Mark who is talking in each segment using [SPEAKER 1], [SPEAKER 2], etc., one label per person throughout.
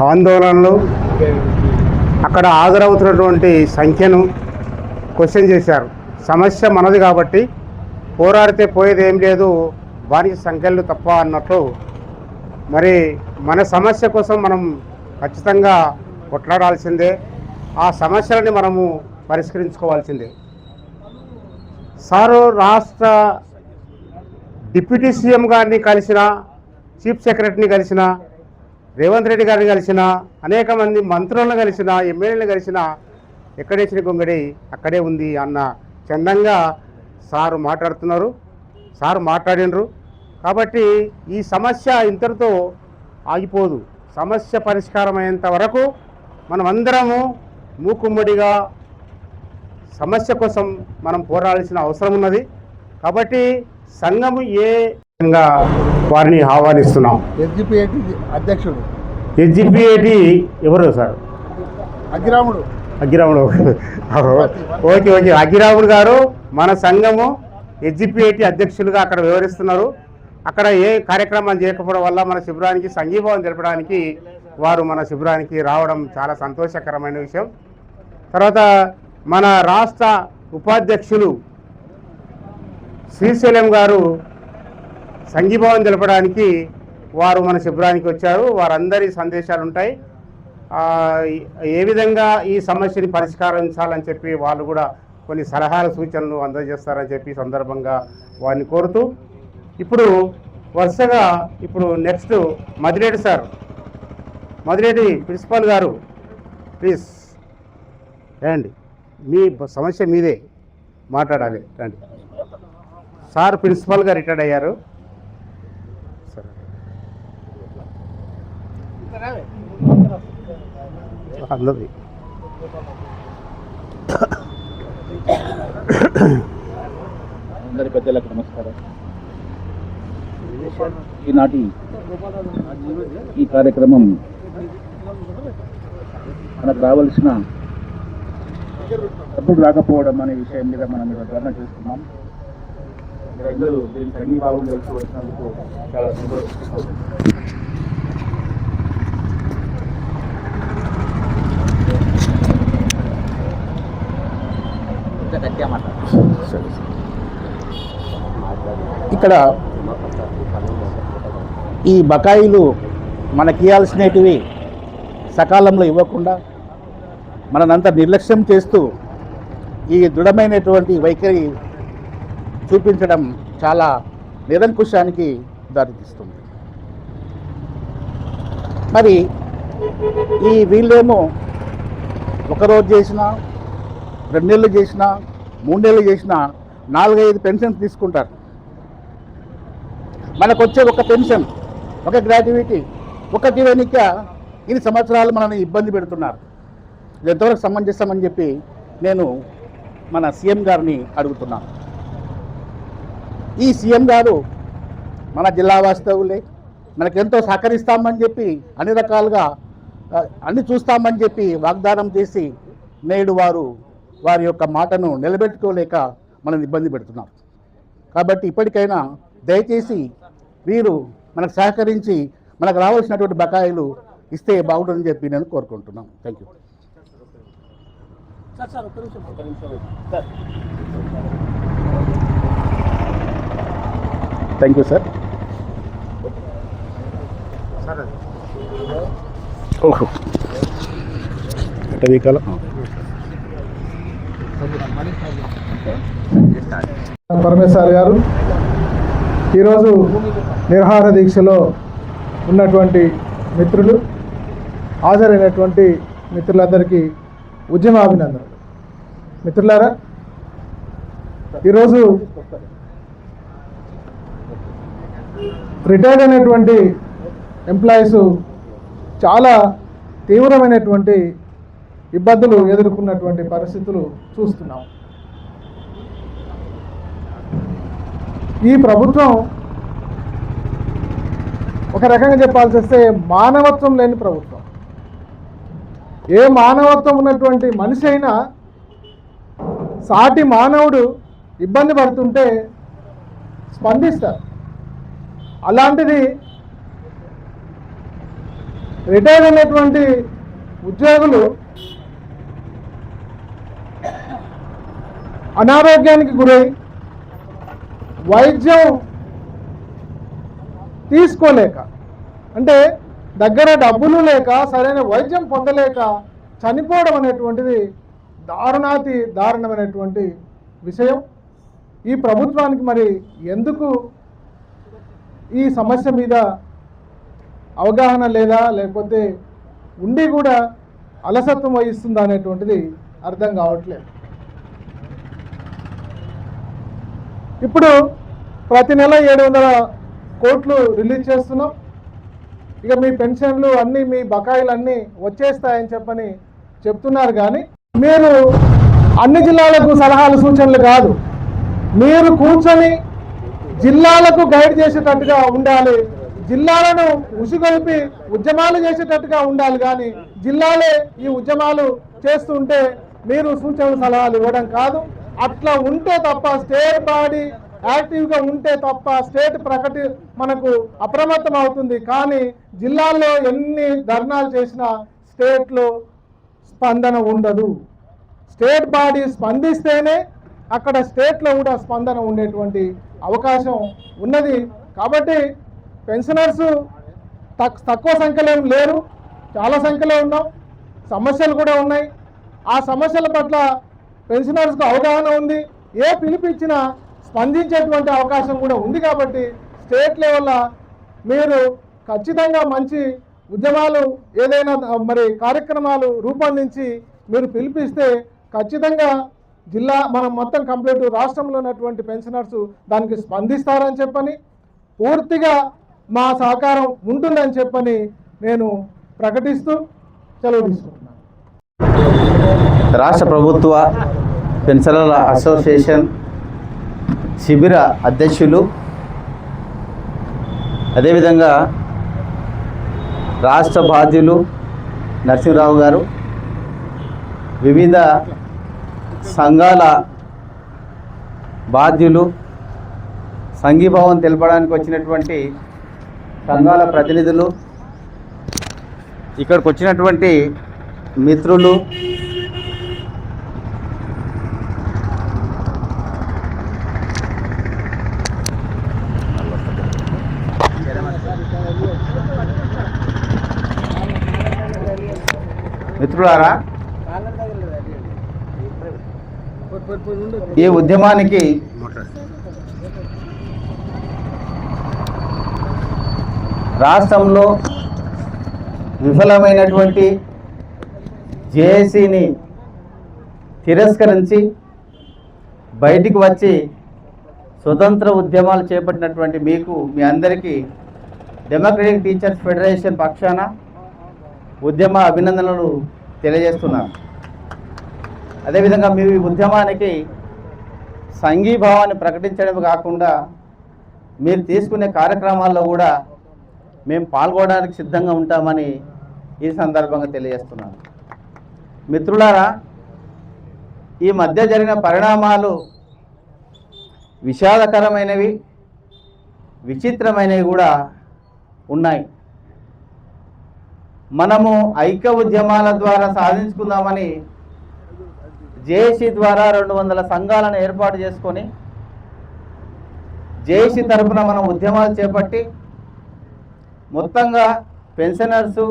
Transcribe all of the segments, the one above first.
[SPEAKER 1] ఆందోళనలు, అక్కడ హాజరవుతున్నటువంటి సంఖ్యను క్వశ్చన్ చేశారు. సమస్య మనది కాబట్టి పోరాడితే పోయేది ఏం లేదు, బానిస సంఖ్యలు తప్ప అన్నట్లు. మరి మన సమస్య కోసం మనం ఖచ్చితంగా కొట్లాడాల్సిందే, ఆ సమస్యలని మనము పరిష్కరించుకోవాల్సిందే. సారు రాష్ట్ర డిప్యూటీ సీఎం గారిని కలిసిన, చీఫ్ సెక్రటరీని కలిసిన, రేవంత్ రెడ్డి గారిని కలిసిన, అనేక మంది మంత్రులను కలిసిన, ఎమ్మెల్యేలను కలిసిన, ఎక్కడేసిన గొంగడి అక్కడే ఉంది అన్న చందంగా సారు మాట్లాడుతున్నారు, సారు మాట్లాడినరు. కాబట్టి ఈ సమస్య ఇంతటితో ఆగిపోదు. సమస్య పరిష్కారం అయ్యేంత వరకు మనమందరము మూకుమ్మడిగా సమస్య కోసం మనం పోరాడాల్సిన అవసరం ఉన్నది. కాబట్టి సంఘము ఏ విధంగా వారిని ఆహ్వానిస్తున్నాం.
[SPEAKER 2] ఎస్జిపిఐటి అధ్యక్షుడు.
[SPEAKER 1] ఎస్జిపిఐటి ఎవరు సార్?
[SPEAKER 2] అగ్గిరాముడు.
[SPEAKER 1] ఓకే. అగ్గిరాముడు గారు మన సంఘము ఎస్జిపిఐటి అధ్యక్షులుగా అక్కడ వివరిస్తున్నారు. అక్కడ ఏ కార్యక్రమాలు చేయకపోవడం వల్ల మన శిబిరానికి సంఘీభావం తెలపడానికి వారు మన శిబిరానికి రావడం చాలా సంతోషకరమైన విషయం. తర్వాత మన రాష్ట్ర ఉపాధ్యక్షులు శ్రీశైలం గారు సంఘీభావం తెలపడానికి వారు మన శిబిరానికి వచ్చారు. వారందరి సందేశాలు ఉంటాయి, ఏ విధంగా ఈ సమస్యని పరిష్కరించాలని చెప్పి వాళ్ళు కూడా కొన్ని సలహాలు సూచనలు అందజేస్తారని చెప్పి సందర్భంగా వారిని కోరుతూ, ఇప్పుడు వరుసగా next Madireddy sir, Madireddy principal గారు ప్లీజ్ రండి, మీ సమస్య మీదే మాట్లాడాలి, రండి. సార్ ప్రిన్సిపాల్గా రిటైర్డ్ అయ్యారు. అందరి
[SPEAKER 3] పెద్దలకు నమస్కారం. ఈనాటి ఈ కార్యక్రమం మనకు రావాల్సిన డబ్బులు రాకపోవడం అనే విషయం మీద మనం ధర్నా చేస్తున్నాం. మీరందరూ దీనికి సంఘీభావం తెలిసి వచ్చినందుకు చాలా సంతోషిస్తున్నాం. ఇక్కడ ఈ బకాయిలు మనకి ఇవ్వాల్సినవి సకాలంలో ఇవ్వకుండా మననంతా నిర్లక్ష్యం చేస్తూ ఈ దృఢమైనటువంటి వైఖరి చూపించడం చాలా నిరంకుశానికి దారితీస్తుంది. మరి ఈ వీళ్ళేమో ఒకరోజు చేసినా, 2 నెలలు చేసినా, 3 నెలలు చేసినా 4-5 పెన్షన్స్ తీసుకుంటారు. మనకు వచ్చే ఒక పెన్షన్, ఒక గ్రాట్యుటీ, ఒక జీవనిక ఇన్ని సంవత్సరాలు మనల్ని ఇబ్బంది పెడుతున్నారు. ఇది ఎంతవరకు సమంజసమని చెప్పి నేను మన సీఎం గారిని అడుగుతున్నాను. ఈ సీఎం గారు మన జిల్లా వాస్తవులే, మనకెంతో సహకరిస్తామని చెప్పి అన్ని రకాలుగా అన్ని చూస్తామని చెప్పి వాగ్దానం చేసి నేడు వారి యొక్క మాటను నిలబెట్టుకోలేక మనల్ని ఇబ్బంది పెడుతున్నారు. కాబట్టి ఇప్పటికైనా దయచేసి వీరు మనకు సహకరించి మనకు రావాల్సినటువంటి బకాయిలు ఇస్తే బాగుంటుందని చెప్పి నేను కోరుకుంటున్నాను. Thank you. Thank you sir. ఓహో
[SPEAKER 2] పరమేశ్వర్ గారు ఈరోజు నిర్హార దీక్షలో ఉన్నటువంటి మిత్రులు, హాజరైనటువంటి మిత్రులందరికీ ఉద్యమాభినందనలు. మిత్రులారా, ఈరోజు రిటైర్డ్ అయినటువంటి ఎంప్లాయీస్ చాలా తీవ్రమైనటువంటి ఇబ్బందులు ఎదుర్కొన్నటువంటి పరిస్థితులు చూస్తున్నాం. ఈ ప్రభుత్వం ఒక రకంగా చెప్పాల్సి వస్తే మానవత్వం లేని ప్రభుత్వం. ఏ మానవత్వం ఉన్నటువంటి మనిషి అయినా సాటి మానవుడు ఇబ్బంది పడుతుంటే స్పందిస్తారు. అలాంటిది రిటైర్ అయినటువంటి ఉద్యోగులు అనారోగ్యానికి గురై వైద్యం తీసుకోలేక, అంటే దగ్గర డబ్బులు లేక సరైన వైద్యం పొందలేక చనిపోవడం అనేటువంటిది దారుణమైనటువంటి విషయం. ఈ ప్రభుత్వానికి మరి ఎందుకు ఈ సమస్య మీద అవగాహన లేదా, లేకపోతే ఉండి కూడా అలసత్వం వహిస్తుందా అనేటువంటిది అర్థం కావట్లేదు. ఇప్పుడు ప్రతి నెల 700 కోట్లు రిలీజ్ చేస్తున్నాం. ఇక మీ పెన్షన్లు అన్నీ, మీ బకాయిలు అన్నీ వచ్చేస్తాయని చెప్తున్నారు. కానీ మీరు అన్ని జిల్లాలకు సలహాలు సూచనలు కాదు, మీరు కూర్చొని జిల్లాలకు గైడ్ చేసేటట్టుగా ఉండాలి, జిల్లాలను ఉసిగొల్పి ఉద్యమాలు చేసేటట్టుగా ఉండాలి. కానీ జిల్లాలే ఈ ఉద్యమాలు చేస్తుంటే మీరు సూచనలు సలహాలు ఇవ్వడం కాదు. అట్లా ఉంటే తప్ప, స్టేట్ బాడీ యాక్టివ్గా ఉంటే తప్ప స్టేట్ మనకు అప్రమత్తం అవుతుంది. కానీ జిల్లాల్లో ఎన్ని ధర్నాలు చేసినా స్టేట్లో స్పందన ఉండదు. స్టేట్ బాడీ స్పందిస్తేనే అక్కడ స్టేట్లో కూడా స్పందన ఉండేటువంటి అవకాశం ఉన్నది. కాబట్టి పెన్షనర్స్ తక్కువ సంఖ్యలో లేరు, చాలా సంఖ్యలో ఉన్నాం. సమస్యలు కూడా ఉన్నాయి. ఆ సమస్యల పట్ల పెన్షనర్స్కు అవగాహన ఉంది. ఏ పిలిపిచ్చినా స్పందించేటువంటి అవకాశం కూడా ఉంది. కాబట్టి స్టేట్ లెవెల్లో మీరు ఖచ్చితంగా మంచి ఉద్యమాలు, ఏదైనా మరి కార్యక్రమాలు రూపొందించి మీరు పిలిపిస్తే ఖచ్చితంగా మనం మొత్తం కంప్లీట్ రాష్ట్రంలో ఉన్నటువంటి పెన్షనర్స్ దానికి స్పందిస్తారని పూర్తిగా మా సహకారం ఉంటుందని నేను ప్రకటిస్తూ సెలవు తీసుకుంటున్నాను.
[SPEAKER 4] రాష్ట్ర ప్రభుత్వ పెన్షనర్ల అసోసియేషన్ శిబిర అధ్యక్షులు, అదేవిధంగా రాష్ట్ర బాధ్యులు నరసింహరావు గారు, వివిధ సంఘాల బాధ్యులు, సంఘీభావం తెలపడానికి వచ్చినటువంటి సంఘాల ప్రతినిధులు, ఇక్కడికి వచ్చినటువంటి మిత్రులు, మిత్రులారా, ఈ ఉద్యమానికి రాష్ట్రంలో విఫలమైనటువంటి జేఏసీని తిరస్కరించి బయటికి వచ్చి స్వతంత్ర ఉద్యమాలు చేపట్టినటువంటి మీకు, మీ అందరికీ డెమోక్రటిక్ టీచర్స్ ఫెడరేషన్ పక్షాన ఉద్యమ అభినందనలు తెలియజేస్తున్నాను. అదేవిధంగా మీ ఉద్యమానికి సంఘీభావాన్ని ప్రకటించడం కాకుండా మీరు తీసుకునే కార్యక్రమాల్లో కూడా మేము పాల్గొనడానికి సిద్ధంగా ఉంటామని ఈ సందర్భంగా తెలియజేస్తున్నాను. మిత్రులారా, ఈ మధ్య జరిగిన పరిణామాలు విషాదకరమైనవి, విచిత్రమైనవి కూడా ఉన్నాయి. మనము ఐక్య ఉద్యమాల ద్వారా సాధించుకుందామని జేఏసీ ద్వారా 200 సంఘాలను ఏర్పాటు చేసుకొని జేఏసీ తరఫున మనం ఉద్యమాలు చేపట్టి మొత్తంగా పెన్షనర్సు,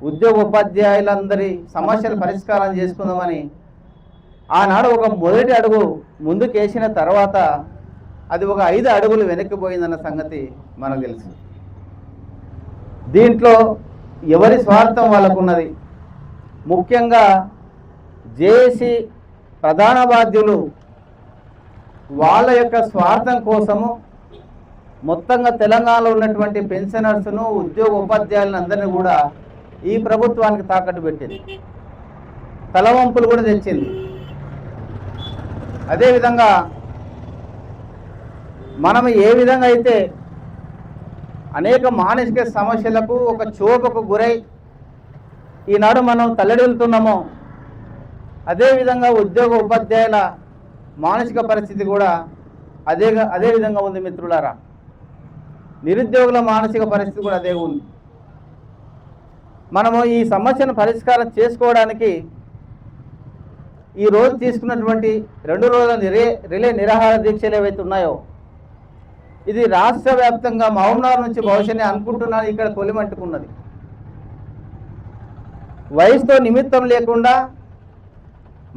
[SPEAKER 4] ఉద్యోగ ఉపాధ్యాయులందరి సమస్యలు పరిష్కారం చేసుకుందామని ఆనాడు ఒక మొదటి అడుగు ముందుకేసిన తర్వాత అది ఒక 5 అడుగులు వెనక్కిపోయిందన్న సంగతి మనకు తెలుసు. దీంట్లో ఎవరి స్వార్థం వాళ్ళకున్నది. ముఖ్యంగా జేఏసీ ప్రధాన బాధ్యులు వాళ్ళ యొక్క స్వార్థం కోసము మొత్తంగా తెలంగాణలో ఉన్నటువంటి పెన్షనర్స్ను, ఉద్యోగ ఉపాధ్యాయులను అందరినీ కూడా ఈ ప్రభుత్వానికి తాకట్టు పెట్టింది, తలవంపులు కూడా తెచ్చింది. అదేవిధంగా మనం ఏ విధంగా అయితే అనేక మానసిక సమస్యలకు ఒక క్షోభకు గురై ఈనాడు మనం తల్లడిల్లుతున్నామో, అదేవిధంగా ఉద్యోగ ఉపాధ్యాయుల మానసిక పరిస్థితి కూడా అదే విధంగా ఉంది మిత్రులారా. నిరుద్యోగుల మానసిక పరిస్థితి కూడా అదే ఉంది. మనము ఈ సమస్యను పరిష్కారం చేసుకోవడానికి ఈరోజు తీసుకున్నటువంటి 2 రోజుల రిలే నిరాహార దీక్షలు ఏవైతే ఉన్నాయో ఇది రాష్ట్ర వ్యాప్తంగా మహబూబ్నగర్ నుంచి భవిష్యత్తు అనుకుంటున్నాను ఇక్కడ కొలిమంటుకున్నది. వయసుతో నిమిత్తం లేకుండా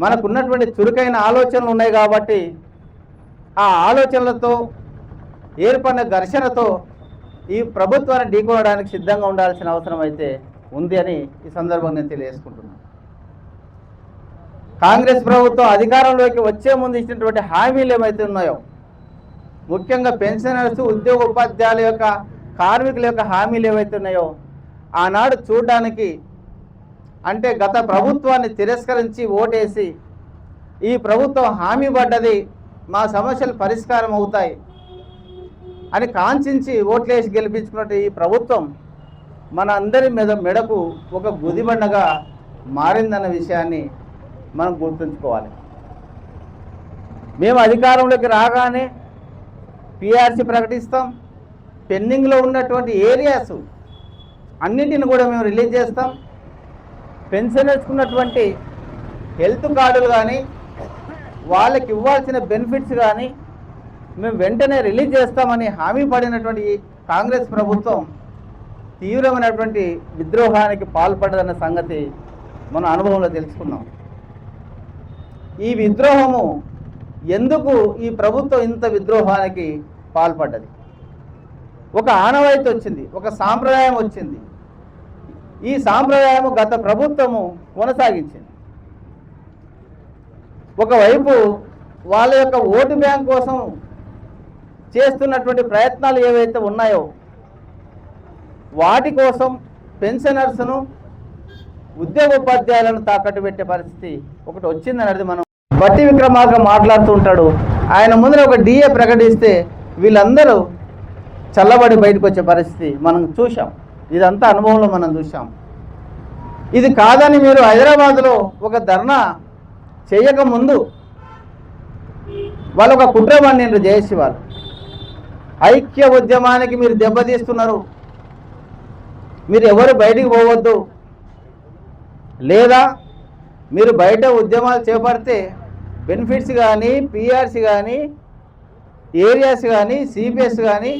[SPEAKER 4] మనకున్నటువంటి చురుకైన ఆలోచనలు ఉన్నాయి కాబట్టి ఆ ఆలోచనలతో ఏర్పడిన ఘర్షణతో ఈ ప్రభుత్వాన్ని ఢీకొనడానికి సిద్ధంగా ఉండాల్సిన అవసరం అయితే ఉంది అని ఈ సందర్భంగా నేను తెలియజేసుకుంటున్నాను. కాంగ్రెస్ ప్రభుత్వం అధికారంలోకి వచ్చే ముందు ఇచ్చినటువంటి హామీలు ఏవైతే ఉన్నాయో ముఖ్యంగా పెన్షనర్స్ ఉద్యోగ ఉపాధ్యాయుల యొక్క కార్మికుల యొక్క హామీలు ఏవైతే ఉన్నాయో ఆనాడు చూడడానికి అంటే గత ప్రభుత్వాన్ని తిరస్కరించి ఓటేసి ఈ ప్రభుత్వం హామీ పడ్డది మా సమస్యలు పరిష్కారం అవుతాయి అని కాంక్షించి ఓట్లేసి గెలిపించుకున్నట్టు ఈ ప్రభుత్వం మన అందరి మెడకు ఒక గుదిబండగా మారిందన్న విషయాన్ని మనం గుర్తుంచుకోవాలి. మేము అధికారంలోకి రాగానే పిఆర్సీ ప్రకటిస్తాం, పెండింగ్లో ఉన్నటువంటి ఏరియాస్ అన్నింటిని కూడా మేము రిలీజ్ చేస్తాం. పెన్షనర్స్ ఉన్నటువంటి హెల్త్ కార్డులు కానీ వాళ్ళకి ఇవ్వాల్సిన బెనిఫిట్స్ కానీ మేము వెంటనే రిలీజ్ చేస్తామని హామీ పడినటువంటి కాంగ్రెస్ ప్రభుత్వం తీవ్రమైనటువంటి విద్రోహానికి పాల్పడ్డదన్న సంగతి మన అనుభవంలో తెలుసుకున్నాం. ఈ విద్రోహము ఎందుకు ఈ ప్రభుత్వం ఇంత విద్రోహానికి పాల్పడ్డది? ఒక ఆనవాయితీ వచ్చింది, ఒక సాంప్రదాయం వచ్చింది. ఈ సాంప్రదాయము గత ప్రభుత్వము కొనసాగించింది. ఒకవైపు వాళ్ళ యొక్క ఓటు బ్యాంక్ కోసం చేస్తున్నటువంటి ప్రయత్నాలు ఏవైతే ఉన్నాయో వాటి కోసం పెన్షనర్స్ను ఉద్యోగోపాధ్యాయులను తాకట్టు పెట్టే పరిస్థితి ఒకటి వచ్చిందనేది మనం బట్టి విక్రమార్క మాట్లాడుతూ ఉంటాడు. ఆయన ముందర ఒక డిఏ ప్రకటిస్తే వీళ్ళందరూ చల్లబడి బయటకు వచ్చే పరిస్థితి మనం చూసాం. ఇదంతా అనుభవంలో మనం చూసాం. ఇది కాదని మీరు హైదరాబాద్లో ఒక ధర్నా చేయకముందు వాళ్ళు ఒక కుట్రవాణి చేసి వాళ్ళు ఐక్య ఉద్యమానికి మీరు దెబ్బతీస్తున్నారు, మీరు ఎవరు బయటికి పోవద్దు, లేదా మీరు బయట ఉద్యమాలు చేపడితే బెనిఫిట్స్ కానీ పిఆర్సీ కానీ ఏరియాస్ కానీ సిపిఎస్ కానీ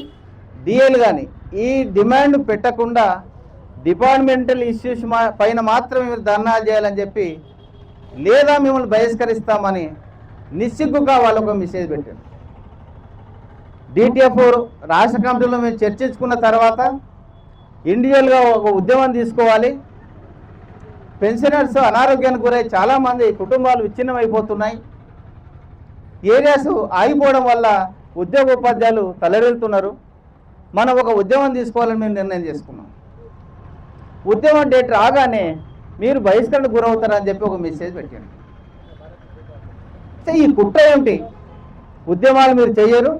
[SPEAKER 4] డిఎల్ కానీ ఈ డిమాండ్ పెట్టకుండా డిపార్ట్మెంటల్ ఇష్యూస్ పైన మాత్రమే మీరు ధర్నాలు చేయాలని చెప్పి లేదా మిమ్మల్ని బహిష్కరిస్తామని నిస్సిగ్గుగా వాళ్ళు ఒక మెసేజ్ పెట్టారు. డిటిఎఫ్ రాష్ట్ర కమిటీలో మేము చర్చించుకున్న తర్వాత ఇండివిజువల్గా ఒక ఉద్యమం తీసుకోవాలి. పెన్షనర్స్ అనారోగ్యానికి గురై చాలామంది కుటుంబాలు విచ్ఛిన్నమైపోతున్నాయి. ఏరియాస్ ఆగిపోవడం వల్ల ఉద్యోగోపాధ్యాయులు తలరెళ్తున్నారు. మనం ఒక ఉద్యమం తీసుకోవాలని మేము నిర్ణయం చేసుకున్నాం. ఉద్యమం డేట్ రాగానే మీరు బహిష్కరణకు గురవుతారని చెప్పి ఒక మెసేజ్ పెట్టాను. ఈ కుట్ర ఏమిటి? ఉద్యమాలు మీరు చేయరు,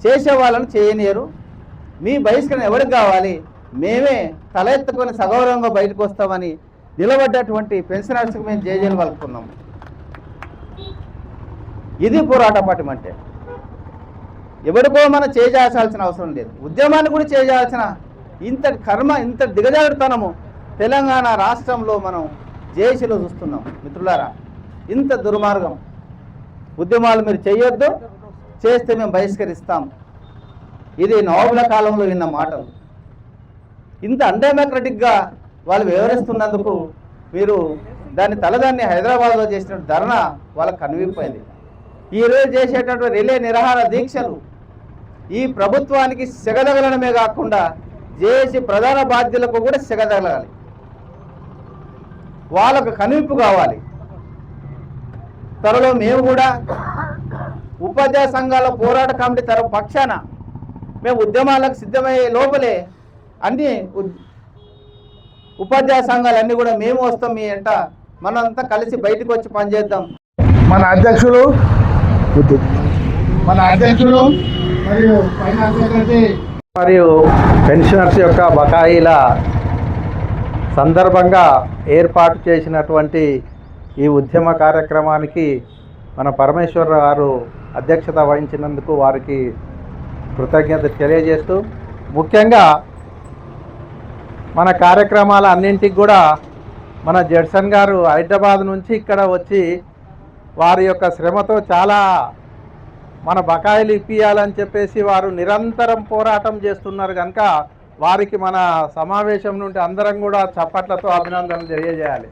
[SPEAKER 4] చేసే వాళ్ళని చేయనియరు. మీ బహిష్కరణ ఎవరికి కావాలి? మేమే తల ఎత్తుకొని సగౌరవంగా బయటకు వస్తామని నిలబడ్డటువంటి పెన్షనర్స్కి మేము జేజేలు పలుకుతున్నాము. ఇది పోరాట పటం అంటే. ఎవరికో మనం చేయాల్సిన అవసరం లేదు. ఉద్యమాన్ని కూడా చేయాల్సిన ఇంత కర్మ, ఇంత దిగజారుతనము తెలంగాణ రాష్ట్రంలో మనం జేఏసీలో చూస్తున్నాం. మిత్రులారా, ఇంత దుర్మార్గం. ఉద్యమాలు మీరు చేయొద్దు, చేస్తే మేము బహిష్కరిస్తాం. ఇది నవాబుల కాలంలో విన్న మాటలు. ఇంత అన్డెమోక్రటిక్గా వాళ్ళు వివరిస్తున్నందుకు మీరు దాన్ని హైదరాబాద్లో చేసిన ధర్నా వాళ్ళకు కనువిపోయింది. ఈరోజు చేసేటటువంటి రిలే నిరాహార దీక్షలు ఈ ప్రభుత్వానికి సెగదగలడమే కాకుండా జేఏసీ ప్రధాన బాధ్యులకు కూడా సెగదగలగాలి, వాళ్ళకు కనువిప్పు కావాలి. త్వరలో మేము కూడా ఉపాధ్యాయ సంఘాల పోరాట కమిటీ పక్షాన మేము ఉద్యమాలకు సిద్ధమయ్యే లోపలే అన్ని ఉపాధ్యాయ సంఘాలన్నీ కూడా మేము వస్తాం మీ ఎంట, మనంతా కలిసి బయటకు వచ్చి పనిచేద్దాం.
[SPEAKER 2] మన అధ్యక్షులు మరియు ఫైనాన్స్ సెక్రటరీ
[SPEAKER 5] మరియు పెన్షనర్స్ యొక్క బకాయిల సందర్భంగా ఏర్పాటు చేసినటువంటి ఈ ఉద్యమ కార్యక్రమానికి మన పరమేశ్వర్ గారు అధ్యక్షత వహించినందుకు వారికి కృతజ్ఞత తెలియజేస్తూ, ముఖ్యంగా మన కార్యక్రమాల అన్నింటికి కూడా మన జడ్సన్ గారు హైదరాబాద్ నుంచి ఇక్కడ వచ్చి వారి యొక్క శ్రమతో చాలా మన బకాయిలు ఇప్పియాలని చెప్పేసి వారు నిరంతరం పోరాటం చేస్తున్నారు కనుక వారికి మన సమావేశం నుండి అందరం కూడా చప్పట్లతో అభినందనలు తెలియజేయాలి.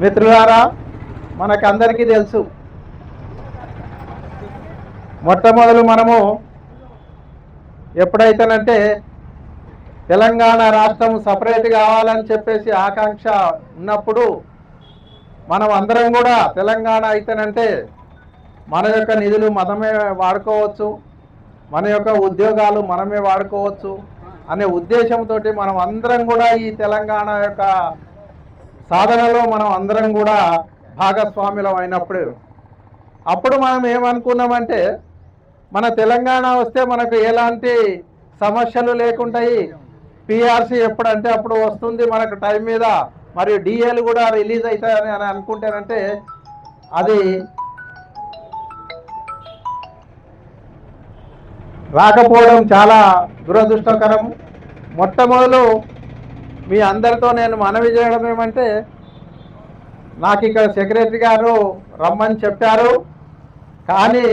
[SPEAKER 5] మిత్రులారా, మనకందరికీ తెలుసు, మొట్టమొదలు మనము ఎప్పుడైతేనంటే తెలంగాణ రాష్ట్రం సపరేట్ కావాలని చెప్పేసి ఆకాంక్ష ఉన్నప్పుడు మనం అందరం కూడా తెలంగాణ అయితేనంటే మన యొక్క నిధులు మనమే వాడుకోవచ్చు, మన యొక్క ఉద్యోగాలు మనమే వాడుకోవచ్చు అనే ఉద్దేశంతో మనం అందరం కూడా ఈ తెలంగాణ యొక్క సాధనలో మనం అందరం కూడా భాగస్వాములం అయినప్పుడు అప్పుడు మనం ఏమనుకున్నామంటే మన తెలంగాణ వస్తే మనకు ఎలాంటి సమస్యలు లేకుంటాయి, పిఆర్సీ ఎప్పుడంటే అప్పుడు వస్తుంది మనకు టైం మీద, మరియు డిఏలు కూడా రిలీజ్ అవుతాయని అని అనుకుంటేనంటే అది రాకపోవడం చాలా దురదృష్టకరం. మొట్టమొదలు మీ అందరితో నేను మనవి చేయడం ఏమంటే, నాకు ఇక్కడ సెక్రటరీ గారు రమ్మని చెప్పారు, కానీ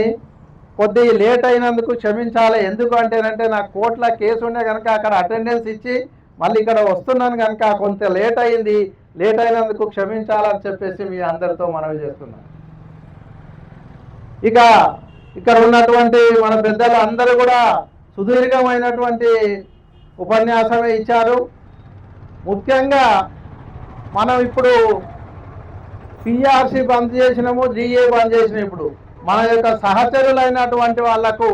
[SPEAKER 5] కొద్ది లేట్ అయినందుకు క్షమించాలి. ఎందుకు అంటేనంటే నాకు కోర్టులో కేసు ఉండే కనుక అక్కడ అటెండెన్స్ ఇచ్చి మళ్ళీ ఇక్కడ వస్తున్నాను కనుక కొంత లేట్ అయింది, లేట్ అయినందుకు క్షమించాలని చెప్పేసి మీ అందరితో మనవి చేస్తున్నాను. ఇక ఇక్కడ ఉన్నటువంటి మన పెద్దలు అందరూ కూడా సుదీర్ఘమైనటువంటి ఉపన్యాసమే ఇచ్చారు. ముఖ్యంగా మనం ఇప్పుడు పిఆర్సీ బంద్ చేసినాము, జిఏ బంద్ చేసినాం. ఇప్పుడు మన యొక్క సహచరులైనటువంటి వాళ్లకు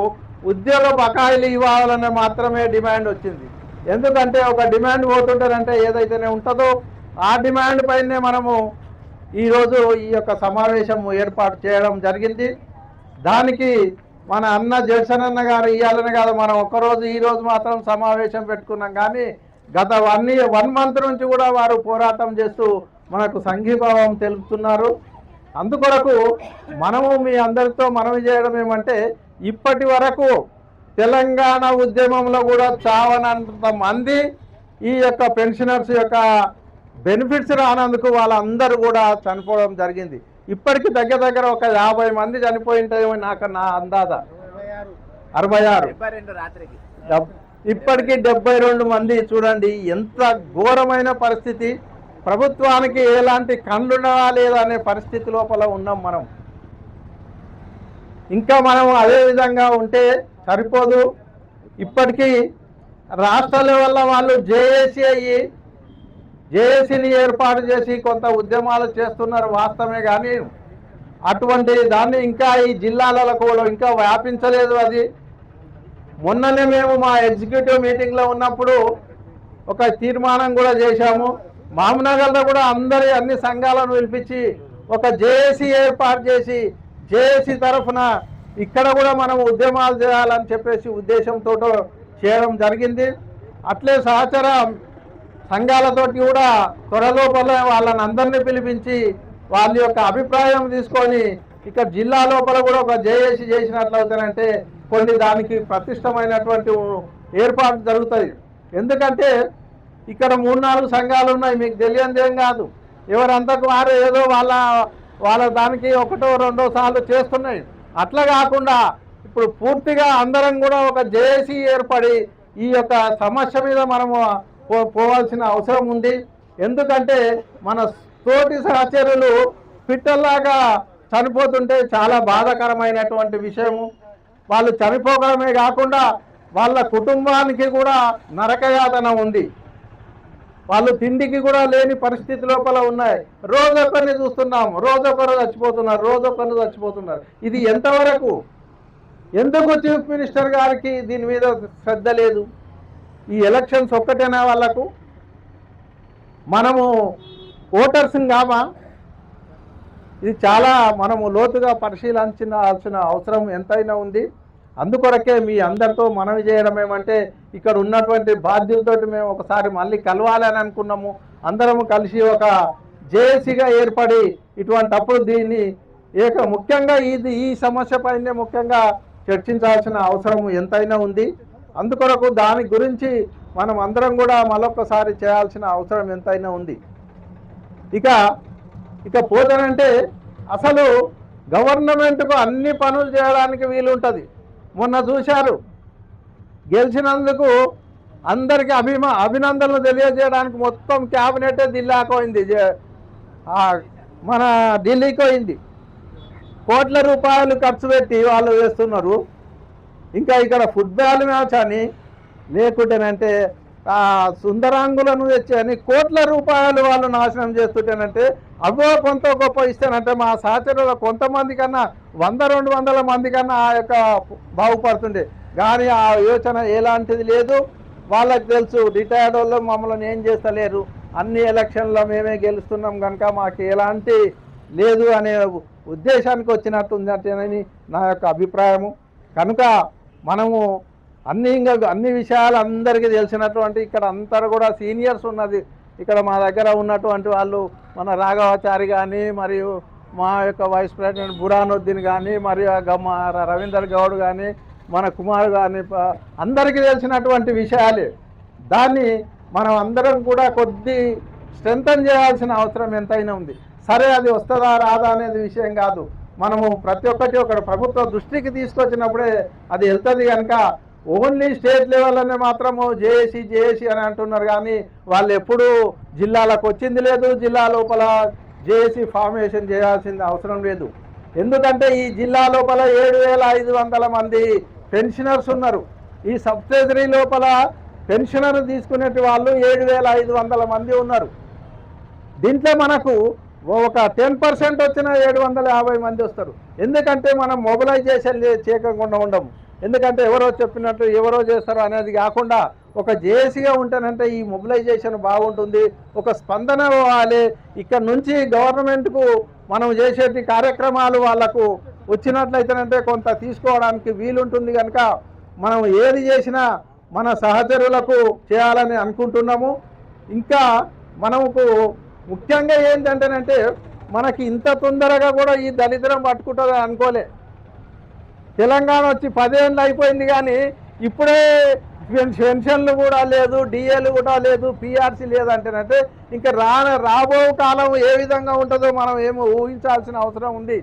[SPEAKER 5] ఉద్యోగ బకాయిలు ఇవ్వాలని మాత్రమే డిమాండ్ వచ్చింది. ఎందుకంటే ఒక డిమాండ్ పోతుంటారంటే ఏదైతేనే ఉంటుందో ఆ డిమాండ్ పైనే మనము ఈరోజు ఈ యొక్క సమావేశం ఏర్పాటు చేయడం జరిగింది. దానికి మన అన్న జడ్సన్ అన్న గారు ఇవ్వాలని కాదు, మనం ఒక్కరోజు ఈరోజు మాత్రం సమావేశం పెట్టుకున్నాం, కానీ గత 1 మంత్ నుంచి కూడా వారు పోరాటం చేస్తూ మనకు సంఘీభావం తెలుపుతున్నారు. అందుకొరకు మనము మీ అందరితో మనవి చేయడం ఏమంటే, ఇప్పటి వరకు తెలంగాణ ఉద్యమంలో కూడా చావనంత మంది ఈ యొక్క పెన్షనర్స్ యొక్క బెనిఫిట్స్ రానందుకు వాళ్ళందరూ కూడా చనిపోవడం జరిగింది. ఇప్పటికి దగ్గర ఒక 50 మంది చనిపోయి ఉంటాయేమో నాకు నా అందాజ. 66 ఇప్పటికీ 72 మంది. చూడండి ఎంత ఘోరమైన పరిస్థితి. ప్రభుత్వానికి ఎలాంటి కళ్ళున్నవా లేదా అనే పరిస్థితి లోపల ఉన్నాం మనం. ఇంకా మనం అదే విధంగా ఉంటే సరిపోదు. ఇప్పటికీ రాష్ట్ర లెవెల్లో వాళ్ళు జేఏసీని ఏర్పాటు చేసి కొంత ఉద్యమాలు చేస్తున్నారు వాస్తవమే, కానీ అటువంటి దాన్ని ఇంకా ఈ జిల్లాలలో కూడా ఇంకా వ్యాపించలేదు. అది మొన్ననే మేము మా ఎగ్జిక్యూటివ్ మీటింగ్లో ఉన్నప్పుడు ఒక తీర్మానం కూడా చేశాము. మామనగర్లో కూడా అన్ని సంఘాలను పిలిపించి ఒక జేఏసీ ఏర్పాటు చేసి జేఏసీ తరఫున ఇక్కడ కూడా మనం ఉద్యమాలు చేయాలని చెప్పేసి ఉద్దేశంతో చేయడం జరిగింది. అట్లే సహచర సంఘాలతోటి కూడా త్వరలోపల వాళ్ళని అందరినీ పిలిపించి వాళ్ళ యొక్క అభిప్రాయం తీసుకొని ఇక్కడ జిల్లా లోపల కూడా ఒక జేఏసీ చేసినట్లయితేనంటే కొన్ని దానికి ప్రతిష్టమైనటువంటి ఏర్పాటు జరుగుతుంది. ఎందుకంటే ఇక్కడ 3-4 సంఘాలు ఉన్నాయి, మీకు తెలియనిదేం కాదు. ఎవరంతకు వారు ఏదో వాళ్ళ దానికి 1-2 సార్లు చేస్తున్నాయి. అట్లా కాకుండా ఇప్పుడు పూర్తిగా అందరం కూడా ఒక జేఏసీ ఏర్పడి ఈ యొక్క సమస్య మీద మనము పోవాల్సిన అవసరం ఉంది. ఎందుకంటే మన తోటి సహచరులు పిట్టల్లాగా చనిపోతుంటే చాలా బాధాకరమైనటువంటి విషయము. వాళ్ళు చనిపోవడమే కాకుండా వాళ్ళ కుటుంబానికి కూడా నరకయాతన ఉంది. వాళ్ళు తిండికి కూడా లేని పరిస్థితి లోపల ఉన్నాయి. రోజొకరిని చూస్తున్నాం, రోజొకరు చచ్చిపోతున్నారు. ఇది ఎంతవరకు? ఎందుకు చీఫ్ మినిస్టర్ గారికి దీని మీద శ్రద్ధ లేదు? ఈ ఎలక్షన్స్ ఒక్కటేనా వాళ్ళకు? మనము ఓటర్స్ కామా? ఇది చాలా మనము లోతుగా పరిశీలించాల్సిన అవసరం ఎంతైనా ఉంది. అందుకొరకే మీ అందరితో మనవి చేయడం ఏమంటే, ఇక్కడ ఉన్నటువంటి బాధ్యులతోటి మేము ఒకసారి మళ్ళీ కలవాలని అనుకున్నాము. అందరము కలిసి ఒక జేఏసీగా ఏర్పడి ఇటువంటప్పుడు దీన్ని ముఖ్యంగా ఈ సమస్య పైనే ముఖ్యంగా చర్చించాల్సిన అవసరం ఎంతైనా ఉంది. అందుకొరకు దాని గురించి మనం అందరం కూడా మరొకసారి చేయాల్సిన అవసరం ఎంతైనా ఉంది. ఇక పోతానంటే అసలు గవర్నమెంట్కు అన్ని పనులు చేయడానికి వీలుంటుంది. మొన్న చూశారు, గెలిచినందుకు అందరికీ అభినందనలు తెలియజేయడానికి మొత్తం క్యాబినెటే ఢిల్లీకి మన ఢిల్లీకి పోయింది. కోట్ల రూపాయలు ఖర్చు పెట్టి వాళ్ళు వేస్తున్నారు. ఇంకా ఇక్కడ ఫుట్బాల్ మ్యాచ్ అని లేకుంటేనంటే సుందరాంగులను తెచ్చాని కోట్ల రూపాయలు వాళ్ళు నాశనం చేస్తుంటేనంటే అవో కొంత గొప్ప ఇస్తేనంటే మా సహచరుల కొంతమంది కన్నా 100-200 మంది కన్నా ఆ యొక్క బాగుపడుతుండే. కానీ ఆ యోచన ఎలాంటిది లేదు. వాళ్ళకి తెలుసు రిటైర్డ్ వాళ్ళు మమ్మల్ని ఏం చేస్తలేరు, అన్ని ఎలక్షన్లో మేమే గెలుస్తున్నాం కనుక మాకు ఎలాంటి లేదు అనే ఉద్దేశానికి వచ్చినట్టుందంటేనని నా యొక్క అభిప్రాయము. కనుక మనము అన్ని విషయాలు అందరికీ తెలిసినటువంటి ఇక్కడ అంతా కూడా సీనియర్స్ ఉన్నది. ఇక్కడ మా దగ్గర ఉన్నటువంటి వాళ్ళు మన రాఘవాచారి కానీ, మరియు మా యొక్క వైస్ ప్రెసిడెంట్ బురానుద్దీన్ కానీ, మరియు రవీందర్ గౌడ్ కానీ, మన కుమార్ కానీ, అందరికీ తెలిసినటువంటి విషయాలే. దాన్ని మనం అందరం కూడా కొద్ది స్ట్రెంథన్ చేయాల్సిన అవసరం ఎంతైనా ఉంది. సరే, అది వస్తుందా రాదా అనేది విషయం కాదు. మనము ప్రతి ఒక్కటి ఒక ప్రభుత్వ దృష్టికి తీసుకొచ్చినప్పుడే అది వెళ్తుంది. కనుక ఓన్లీ స్టేట్ లెవెల్లోనే మాత్రము జేఏసీ అని అంటున్నారు, కానీ వాళ్ళు ఎప్పుడూ జిల్లాలకు వచ్చింది లేదు. జిల్లా లోపల జేఏసీ ఫార్మేషన్ చేయాల్సిన అవసరం లేదు. ఎందుకంటే ఈ జిల్లా లోపల 7,500 మంది పెన్షనర్స్ ఉన్నారు. ఈ సబ్సిడరీ లోపల పెన్షనర్ తీసుకునే వాళ్ళు 7,500 మంది ఉన్నారు. దీంట్లో మనకు ఒక 10% వచ్చిన 750 మంది వస్తారు. ఎందుకంటే మనం మొబిలైజేషన్ చేయకుండా ఉండము. ఎందుకంటే ఎవరో చెప్పినట్టు ఎవరో చేస్తారు అనేది కాకుండా ఒక జేఏసీగా ఉంటేనంటే ఈ మొబిలైజేషన్ బాగుంటుంది. ఒక స్పందన ఇవ్వాలి. ఇక్కడ నుంచి గవర్నమెంట్కు మనం చేసేటి కార్యక్రమాలు వాళ్ళకు వచ్చినట్లయితేనంటే కొంత తీసుకోవడానికి వీలుంటుంది. కనుక మనం ఏది చేసినా మన సహచరులకు చేయాలని అనుకుంటున్నాము. ఇంకా మనకు ముఖ్యంగా ఏంటంటేనంటే మనకి ఇంత తొందరగా కూడా ఈ దళిద్రం పట్టుకుంటుందని అనుకోలే. తెలంగాణ వచ్చి 10 ఏళ్ళు అయిపోయింది, కానీ ఇప్పుడే పెన్షన్లు కూడా లేదు, డిఏలు కూడా లేదు, పిఆర్సీ లేదంటేనంటే ఇంకా రాబో కాలం ఏ విధంగా ఉంటుందో మనం ఏమో ఊహించాల్సిన అవసరం ఉంది.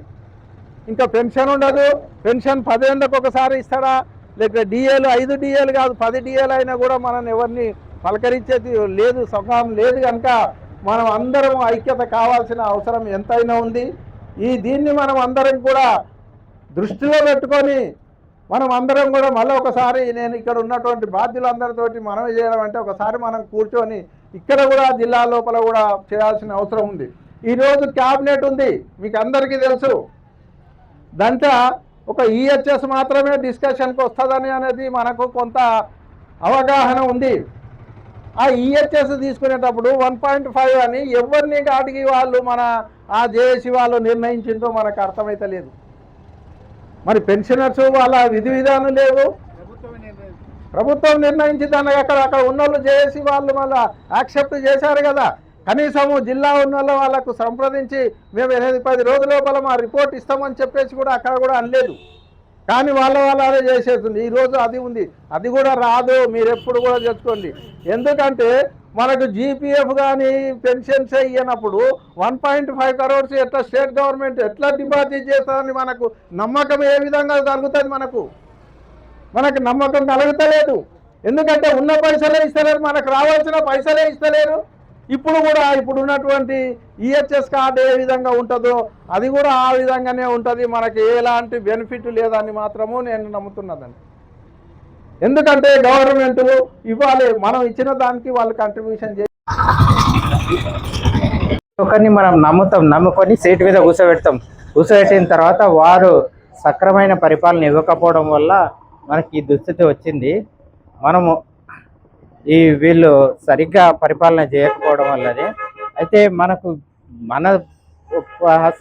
[SPEAKER 5] ఇంకా పెన్షన్ ఉండదు. పెన్షన్ 10 ఏళ్ళకు ఒకసారి ఇస్తాడా, లేక డిఏలు 5 డిఏలు కాదు 10 డిఏలు అయినా కూడా మనం ఎవరిని పలకరించేది లేదు, సగం లేదు. కనుక మనం అందరం ఐక్యత కావాల్సిన అవసరం ఎంతైనా ఉంది. దీన్ని మనం అందరం కూడా దృష్టిలో పెట్టుకొని మనం అందరం కూడా మళ్ళీ ఒకసారి నేను ఇక్కడ ఉన్నటువంటి బాధ్యులందరితోటి మనం చేయడం అంటే ఒకసారి మనం కూర్చొని ఇక్కడ కూడా జిల్లా లోపల కూడా చేయాల్సిన అవసరం ఉంది. ఈరోజు క్యాబినెట్ ఉంది, మీకు అందరికీ తెలుసు. దాంట్లో ఒక ఈహెచ్ఎస్ మాత్రమే డిస్కషన్కి వస్తుందని అనేది మనకు కొంత అవగాహన ఉంది. ఆ ఈహెచ్ఎస్ తీసుకునేటప్పుడు 1.5 అని ఎవరిని కాటికి వాళ్ళు మన ఆ జేఏసీ వాళ్ళు నిర్ణయించిందో మనకు అర్థమైతే లేదు. మరి పెన్షనర్స్ వాళ్ళ విధి విధానం లేవు, ప్రభుత్వం నిర్ణయించి దాన్ని అక్కడ ఉన్నోళ్ళు జేఏసీ వాళ్ళు మళ్ళీ యాక్సెప్ట్ చేశారు కదా. కనీసము జిల్లా ఉన్న వాళ్ళకు సంప్రదించి మేము 8-10 రోజుల లోపల మా రిపోర్ట్ ఇస్తామని చెప్పేసి కూడా అక్కడ కూడా అనలేదు. కానీ వాళ్ళే చేసేస్తుంది. ఈరోజు అది ఉంది, అది కూడా రాదు. మీరు ఎప్పుడు కూడా తెచ్చుకోండి. ఎందుకంటే మనకు జీపీఎఫ్ కానీ పెన్షన్స్ ఇవ్వనప్పుడు 1.5 crores ఎట్లా స్టేట్ గవర్నమెంట్ ఎట్లా డిపాజిట్ చేస్తుందని మనకు నమ్మకం ఏ విధంగా కలుగుతుంది? మనకు నమ్మకం కలుగుతలేదు. ఎందుకంటే ఉన్న పైసలే ఇస్తలేరు, మనకు రావాల్సిన పైసలే ఇస్తలేరు. ఇప్పుడు కూడా ఇప్పుడు ఉన్నటువంటి ఈహెచ్ఎస్ కార్డు ఏ విధంగా ఉంటుందో అది కూడా ఆ విధంగానే ఉంటుంది. మనకి ఎలాంటి బెనిఫిట్ లేదని మాత్రము నేను నమ్ముతున్నదండి. ఎందుకంటే గవర్నమెంట్ ఇవ్వాలి, మనం ఇచ్చిన దానికి వాళ్ళు కంట్రిబ్యూషన్ చేసి
[SPEAKER 6] ఒకరిని మనం నమ్ముకొని సీటు మీద కూర్చోబెట్టిన తర్వాత వారు సక్రమైన పరిపాలన ఇవ్వకపోవడం వల్ల మనకి ఈ దుస్థితి వచ్చింది. మనము వీళ్ళు సరిగ్గా పరిపాలన చేయకపోవడం వల్లనే. అయితే మనకు మన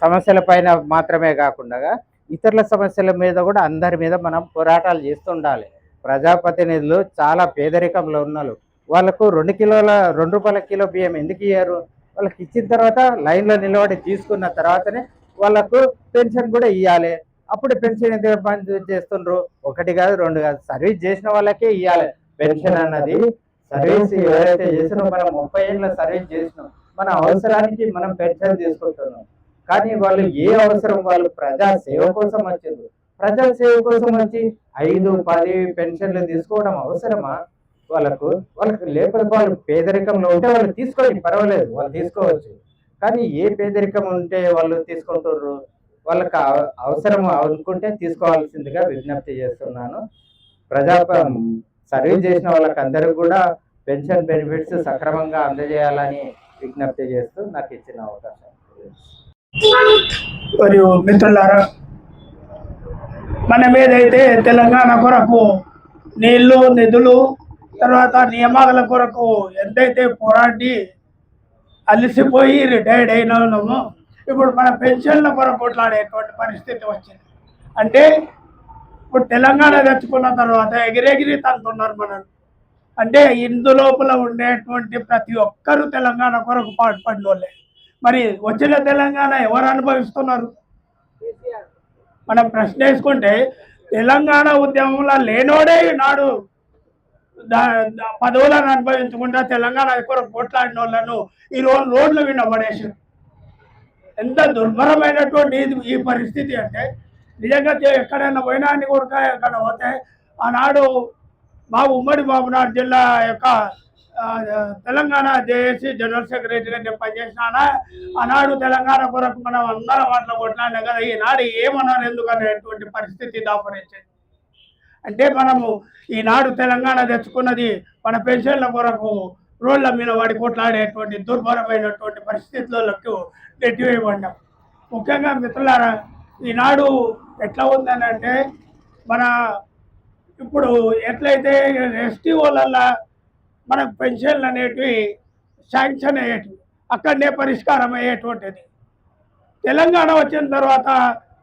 [SPEAKER 6] సమస్యల పైన మాత్రమే కాకుండా ఇతరుల సమస్యల మీద కూడా అందరి మీద మనం పోరాటాలు చేస్తుండాలి. ప్రజాప్రతినిధులు చాలా పేదరికంలో ఉన్నారు. వాళ్ళకు 2 రూపాయల కిలో బియ్యం ఎందుకు ఇయ్యారు? వాళ్ళకి ఇచ్చిన తర్వాత లైన్లో నిలబడి తీసుకున్న తర్వాతనే వాళ్ళకు పెన్షన్ కూడా ఇవ్వాలి. అప్పుడు పెన్షన్ ఎంత పని చేస్తుండ్రు? 1 కాదు 2 కాదు, సర్వీస్ చేసిన వాళ్ళకే ఇవ్వాలి పెన్షన్ అన్నది. సర్వీస్ ఎవరైతే చేసినా మనం 30 ఏళ్ళ సర్వీస్ చేసినాం, మన అవసరానికి మనం పెన్షన్ తీసుకుంటున్నాం. కానీ వాళ్ళు ఏ అవసరం, వాళ్ళు ప్రజా సేవ కోసం వచ్చిండ్రు. ప్రజా సేవ కోసం వచ్చి 5-10 పెన్షన్లు తీసుకోవడం అవసరమా వాళ్ళకు? లేకపోతే వాళ్ళు పేదరికంలో ఉంటే వాళ్ళు తీసుకోండి, పర్వాలేదు, వాళ్ళు తీసుకోవచ్చు. కానీ ఏ పేదరికం ఉంటే వాళ్ళు తీసుకుంటుర్రు? వాళ్ళకి అవసరం అనుకుంటే తీసుకోవాల్సిందిగా విజ్ఞప్తి చేస్తున్నాను. సర్వీస్ చేసిన వాళ్ళకి అందరికి కూడా పెన్షన్ బెనిఫిట్స్ సక్రమంగా అందజేయాలని విజ్ఞప్తి చేస్తూ నాకు ఇచ్చిన అవకాశం.
[SPEAKER 7] మరియు మిత్రులారా, మనం ఏదైతే తెలంగాణ కొరకు నీళ్లు, నిధులు, తర్వాత నియామకాల కొరకు ఎంతైతే పోరాడి అలసిపోయి రిటైర్డ్ అయినామో, ఇప్పుడు మన పెన్షన్ల కొరకు కొట్లాడేటువంటి పరిస్థితి వచ్చింది. అంటే ఇప్పుడు తెలంగాణ తెచ్చుకున్న తర్వాత ఎగిరెగిరి తంతున్నారు మనల్ని. అంటే ఇందులోపల ఉండేటువంటి ప్రతి ఒక్కరూ తెలంగాణ కొరకు పాటుపడిన వాళ్ళే. మరి వచ్చిన తెలంగాణ ఎవరు అనుభవిస్తున్నారు? మనం ప్రశ్న వేసుకుంటే తెలంగాణ ఉద్యమంలో లేనోడే నాడు పదవులను అనుభవించకుండా తెలంగాణ కొరకు కొట్లాడిన వాళ్ళను ఈరోజు రోడ్లు వినబడేసి ఎంత దుర్భరమైనటువంటి ఈ పరిస్థితి అంటే, నిజంగా ఎక్కడైనా పోయినా అని కూడా ఎక్కడ పోతే ఆనాడు మా ఉమ్మడి మహబూబ్నగర్ జిల్లా యొక్క తెలంగాణ జేఏసీ జనరల్ సెక్రటరీగా నేను పనిచేసినా, ఆనాడు తెలంగాణ కొరకు మనం అందరం అట్లా కొట్లాడినాం కదా, ఈనాడు ఏమన్నారు ఎందుకనేటువంటి పరిస్థితి దాపరించింది. అంటే మనము ఈనాడు తెలంగాణ తెచ్చుకున్నది మన పెన్షన్ల కొరకు రోడ్ల మీద వాడి కొట్లాడేటువంటి దుర్భరమైనటువంటి పరిస్థితులకు నెట్టివేయబడ్డాం. ముఖ్యంగా మిత్రులారా, ఈనాడు ఎట్లా ఉందని అంటే, మన ఇప్పుడు ఎట్లయితే ఎస్టీ వాళ్ళల్లో మనకు పెన్షన్లు అనేటివి శాంక్షన్ అయ్యేటివి, అక్కడనే పరిష్కారం అయ్యేటువంటిది. తెలంగాణ వచ్చిన తర్వాత